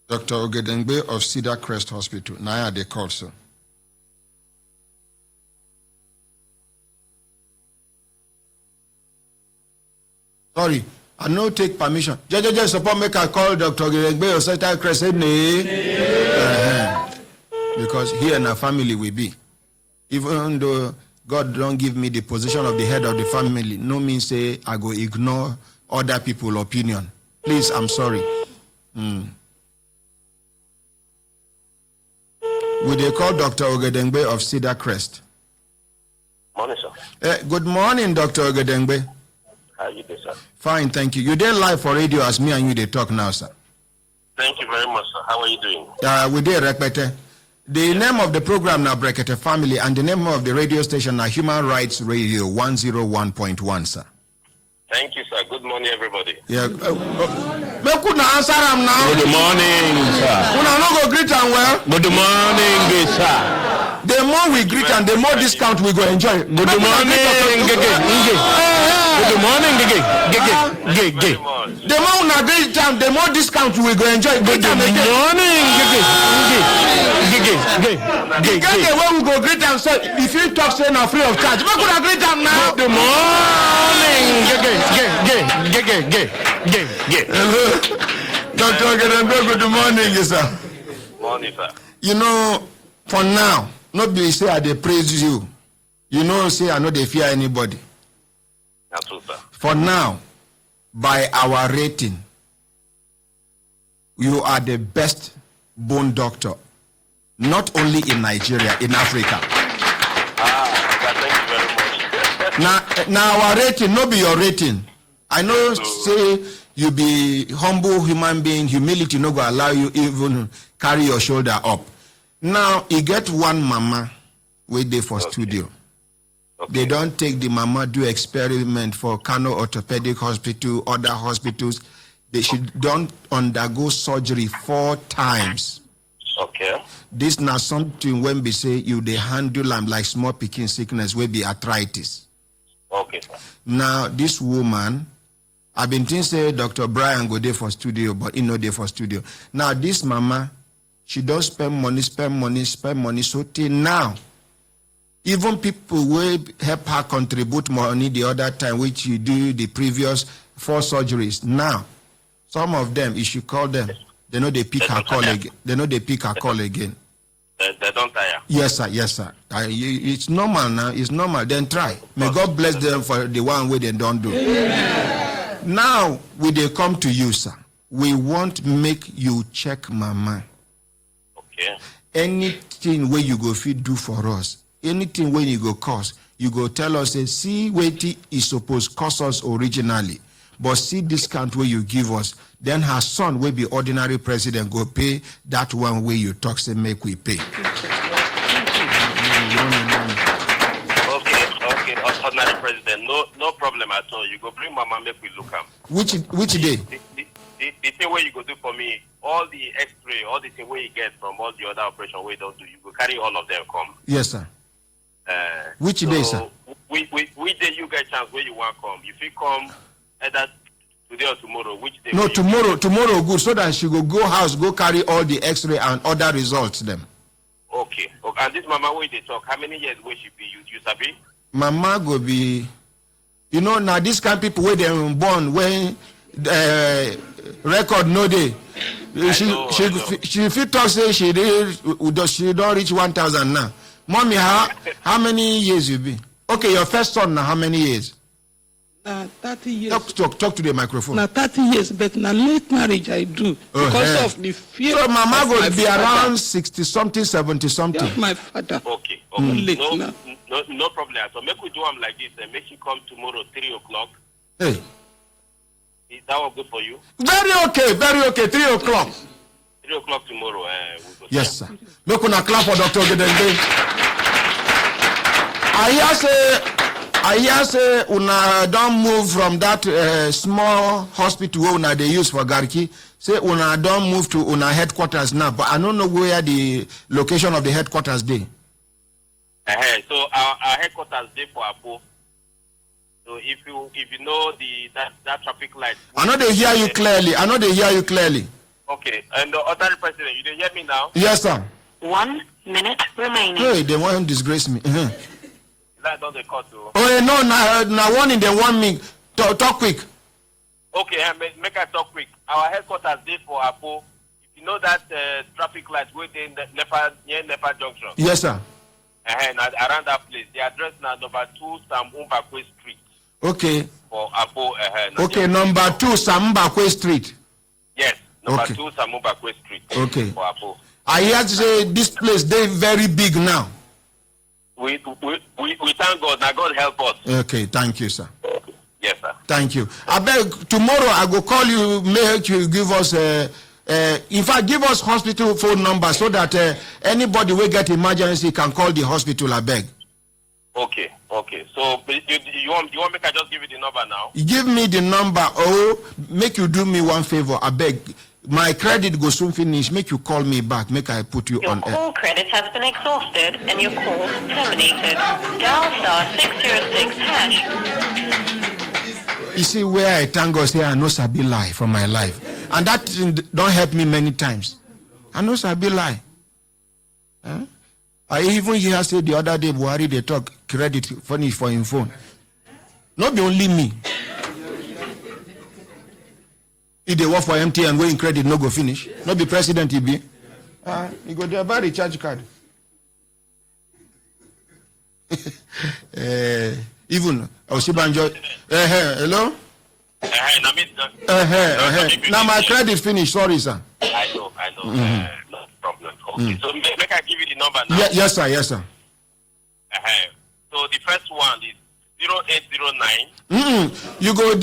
Speaker 14: Dr. Ogedengbe of Cedar Crest Hospital. Now they call, sir. Sorry. I no take permission. Just support make I call Dr. Ogedengbe of Cedar Crest. Because he and our family will be. Even though God don't give me the position of the head of the family, no means say I go ignore other people's opinion. Please, I'm sorry. Will they call Dr. Ogedengbe of Cedar Crest?
Speaker 12: Morning, sir.
Speaker 14: Good morning, Dr. Ogedengbe.
Speaker 12: How you doing, sir?
Speaker 14: Fine, thank you. You did live for radio as me and you they talk now, sir.
Speaker 12: Thank you very much, sir. How are you doing?
Speaker 14: We did Brekete. The name of the program now Brekete Family, and the name of the radio station now Human Rights Radio 101.1, sir.
Speaker 12: Thank you, sir. Good morning, everybody.
Speaker 14: Yeah. Me couldn't answer him now.
Speaker 12: Good morning, sir.
Speaker 14: Una no go greet and well.
Speaker 12: Good morning, sir.
Speaker 14: The more we greet and the more discount we go enjoy.
Speaker 12: Good morning, Good morning, Gege.
Speaker 14: The more we greet and the more discount we go enjoy.
Speaker 12: Good morning,
Speaker 14: Gege. Where we go greet and say if you talk say now free of charge. We could greet them now.
Speaker 12: Good morning, Gege.
Speaker 14: Hello. Dr. Ogedengbe, good morning, sir.
Speaker 12: Morning, sir.
Speaker 14: You know, for now, not be say I dey praise you. You know, say I know they fear anybody.
Speaker 12: That's true, sir.
Speaker 14: For now, by our rating, you are the best bone doctor, not only in Nigeria, in Africa.
Speaker 12: Thank you very much.
Speaker 14: Now our rating, no be your rating. I know, say you be humble human being, humility no go allow you even carry your shoulder up. Now, you get one mama wait there for studio. They don't take the mama do experiment for Kano Orthopedic Hospital, other hospitals. They should don't undergo surgery 4 times.
Speaker 12: Okay.
Speaker 14: This now something when we say you they handle them like small picking sickness will be arthritis.
Speaker 12: Okay, sir.
Speaker 14: Now this woman, I've been thinking say Dr. Brian go there for studio, but he no there for studio. Now this mama, She don't spend money. So till now, even people will help her contribute money the other time, which you do the previous 4 surgeries. Now, some of them, if you call them, they know they pick her call again. They know they pick her call again.
Speaker 12: They don't tire.
Speaker 14: Yes, sir. Yes, sir. It's normal now. It's normal. Then try. May God bless them for the one way they don't do. Yeah. Now, when they come to you, sir, we want make you check mama.
Speaker 12: Okay.
Speaker 14: Anything where you go fit do for us, anything where you go cost, you go tell us, say, see what is supposed cost us originally, but see discount where you give us. Then her son will be ordinary president, go pay that one way you talk, say make we pay.
Speaker 12: Okay, ordinary president, no problem at all. You go bring mama, make we look am.
Speaker 14: Which day?
Speaker 12: The thing where you go do for me, all the X-ray, all the thing where you get from all the other operation where you don't do, you go carry all of them come.
Speaker 14: Yes, sir. Which day, sir?
Speaker 12: Which day you get chance where you want come? If you come either today or tomorrow, which day?
Speaker 14: No, tomorrow good, so that she go house, go carry all the X-ray and other results them.
Speaker 12: Okay. And this mama where they talk, how many years will she be? You sabi?
Speaker 14: Mama go be, now this kind of people where they born when record no day. She fit talk say she don't reach 1,000 now. Mommy, how many years you be? Okay, your first son now, how many years?
Speaker 16: 30 years.
Speaker 14: Talk to the microphone.
Speaker 16: Now 30 years, but now late marriage I do because of the fear.
Speaker 14: So mama will be around 60 something, 70 something.
Speaker 16: That's my father.
Speaker 12: Okay. No problem. So make we do them like this. Make you come tomorrow 3 o'clock.
Speaker 14: Hey.
Speaker 12: Is that all good for you?
Speaker 14: Very okay. 3 o'clock.
Speaker 12: 3 o'clock tomorrow. We'll go
Speaker 14: yes, sir. Make una clap for Dr. Gedenge. I hear say una don't move from that small hospital where una they use for Garki. Say una don't move to una headquarters now, but I don't know where the location of the headquarters dey.
Speaker 12: So our headquarters dey for Apo. So if you know that traffic light.
Speaker 14: I know they hear you clearly.
Speaker 12: Okay, and the other president, you dey hear me now?
Speaker 14: Yes, sir.
Speaker 9: 1 minute remaining.
Speaker 14: Hey, they want to disgrace me.
Speaker 12: That don't they cut to?
Speaker 14: Oh, no, now one in the 1 minute. Talk quick.
Speaker 12: Okay, make I talk quick. Our headquarters dey for Apo. If you know that traffic light within near Nepa Junction.
Speaker 14: Yes, sir.
Speaker 12: Around that place, the address now number 2 Sam Mbakwe Street.
Speaker 14: Okay.
Speaker 12: For Apo.
Speaker 14: Okay, number 2 Sam Mbakwe Street.
Speaker 12: Yes, number 2 Sam Mbakwe Street.
Speaker 14: Okay.
Speaker 12: For Apo.
Speaker 14: I hear to say this place they very big now.
Speaker 12: We thank God. Now God help us.
Speaker 14: Okay, thank you, sir.
Speaker 12: Yes, sir.
Speaker 14: Thank you. I beg tomorrow I go call you. Make you give us in fact give us hospital phone number so that anybody will get emergency can call the hospital. I beg.
Speaker 12: Okay. So you want me to just give you the number now?
Speaker 14: Give me the number. Oh, make you do me one favor. I beg. My credit go soon finish. Make you call me back. Make I put you on air.
Speaker 9: Your call credit has been exhausted and your call terminated. Dial *606#.
Speaker 14: You see where I thank God say I know sabi lie from my life, and that don't help me many times. I know sabi lie. I even hear say the other day Buhari they talk credit furnish for him phone. Not be only me. If they work for MTN, going credit no go finish. Not be president he be. You go there buy the charge card. Even Oshibanjo. Hello? Now my credit finish. Sorry, sir.
Speaker 12: I know. No problem. Okay. So make I give you the number now.
Speaker 14: Yes, sir.
Speaker 12: So the first one is 0809.
Speaker 14: You go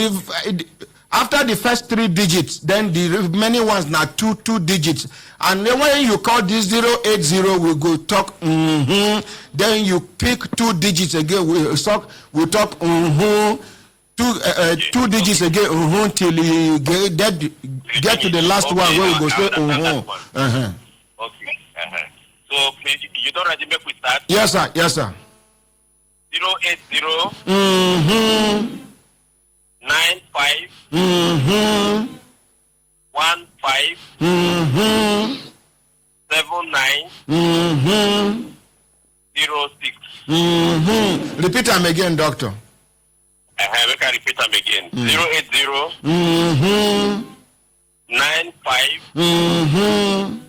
Speaker 14: after the first 3 digits, then the remaining ones now two digits. And then when you call this 080, we go talk. Then you pick 2 digits again. We talk. 2 digits again. Till you get to the last one where we go say
Speaker 12: Okay. So you don't ready make we start?
Speaker 14: Yes, sir.
Speaker 12: 080. 95. 15. 7.
Speaker 14: Repeat them again, doctor.
Speaker 12: We can repeat them again. 080 95 15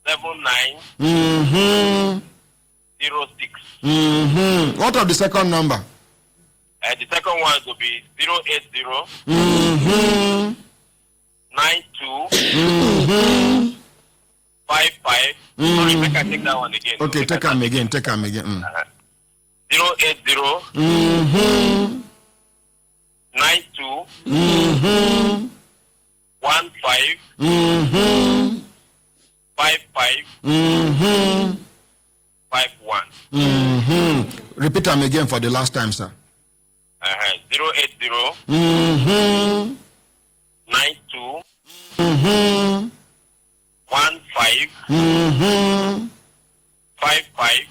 Speaker 12: 79 06.
Speaker 14: What of the second number?
Speaker 12: The second one will be 080 92 55. Sorry, I can take that one again.
Speaker 14: Okay, take them again.
Speaker 12: 080 92 15 55 51.
Speaker 14: Repeat them again for the last time, sir.
Speaker 12: 080 92 15 55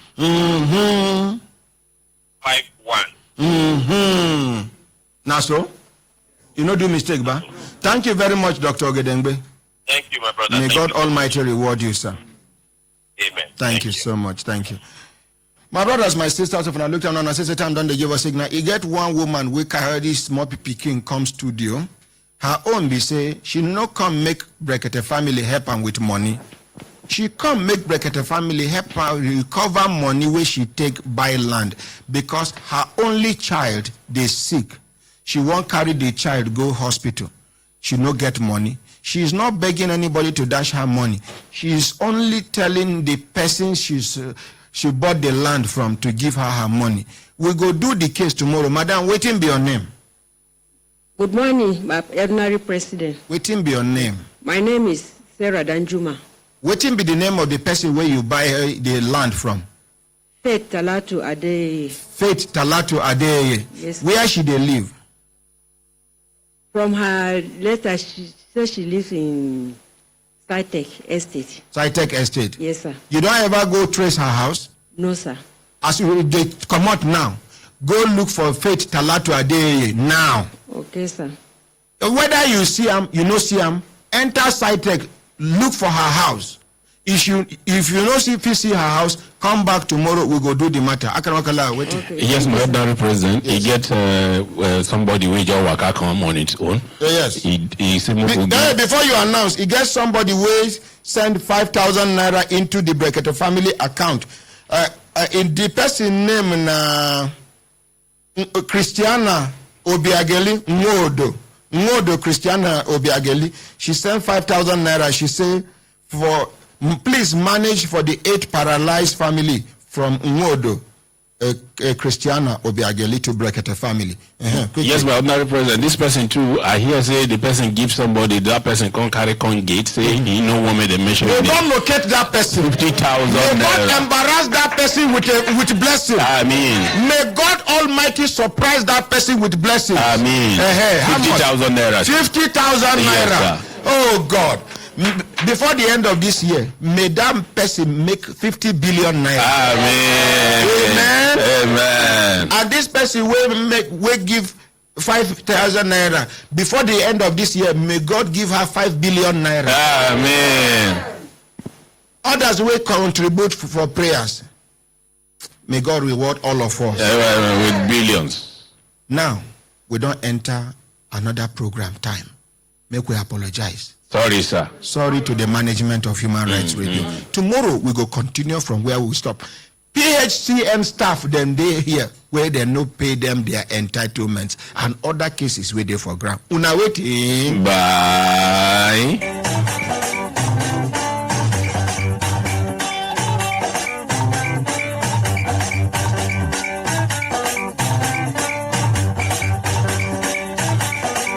Speaker 12: 51.
Speaker 14: Now, so you no do mistake, ba? Thank you very much, Dr. Ogedengbe.
Speaker 12: Thank you, my brother.
Speaker 14: May
Speaker 12: Thank
Speaker 14: God
Speaker 12: you.
Speaker 14: Almighty reward you, sir.
Speaker 12: Amen.
Speaker 14: Thank you so much. Thank you. My brothers, my sisters, if I look down and I say, time done, they give a signal. You get one woman, we carry this small pikin come studio. Her own be say, she no come make Brekete family help her with money. She come make Brekete family help her recover money where she take buy land because her only child, they sick. She won't carry the child go hospital. She no get money. She is not begging anybody to dash her money. She is only telling the person she bought the land from to give her her money. We go do the case tomorrow. Madam, waiting be your name.
Speaker 18: Good morning, my ordinary president.
Speaker 14: Waiting be your name.
Speaker 18: My name is Sarah Danjuma.
Speaker 14: Waiting be the name of the person where you buy the land from.
Speaker 18: Faith Talatu Adeye.
Speaker 14: Faith Talatu Adeye.
Speaker 18: Yes.
Speaker 14: Where she they live?
Speaker 18: From her letter, she says she lives in Sci-Tech Estate.
Speaker 14: Sci-Tech Estate.
Speaker 18: Yes, sir.
Speaker 14: You don't ever go trace her house?
Speaker 18: No, sir.
Speaker 14: As they come out now, go look for Faith Talatu Adeye now.
Speaker 18: Okay, sir.
Speaker 14: Whether you see him, you no see him, enter Sci-Tech, look for her house. If you don't see her house, come back tomorrow, we go do the matter.
Speaker 17: Okay. Yes, my ordinary president, yes. He get somebody who just work come on its own.
Speaker 14: Yes.
Speaker 17: He
Speaker 14: before you announce, he gets somebody who send 5,000 naira into the Brekete family account. In the person name na Christiana Obiageli Ngodo Christiana Obiageli. She sent 5,000 naira. She say please manage for the 8 paralyzed family from Ngodo, Christiana Obiageli to Brekete family.
Speaker 17: Yes, my ordinary president. This person too, I hear say the person gives somebody, that person can't carry gate, say he no woman they mention.
Speaker 14: They don't locate that person.
Speaker 17: 50,000.
Speaker 14: May God embarrass that person with blessing.
Speaker 17: Amen.
Speaker 14: May God Almighty surprise that person with blessing.
Speaker 17: Amen. 50,000 naira.
Speaker 14: 50,000 naira.
Speaker 17: Yes,
Speaker 14: oh God. Before the end of this year, may that person make 50 billion naira.
Speaker 17: Amen.
Speaker 14: Amen.
Speaker 17: Amen.
Speaker 14: And this person will give 5,000 naira. Before the end of this year, may God give her 5 billion naira.
Speaker 17: Amen.
Speaker 14: Others will contribute for prayers. May God reward all of us.
Speaker 17: With billions.
Speaker 14: Now, we don't enter another program time. Make we apologize.
Speaker 17: Sorry, sir.
Speaker 14: Sorry to the management of Human Rights Radio. Tomorrow, we go continue from where we stop. PHCN staff, then they here, where they no pay them their entitlements, and other cases where they for grant. Una waiting.
Speaker 17: Bye.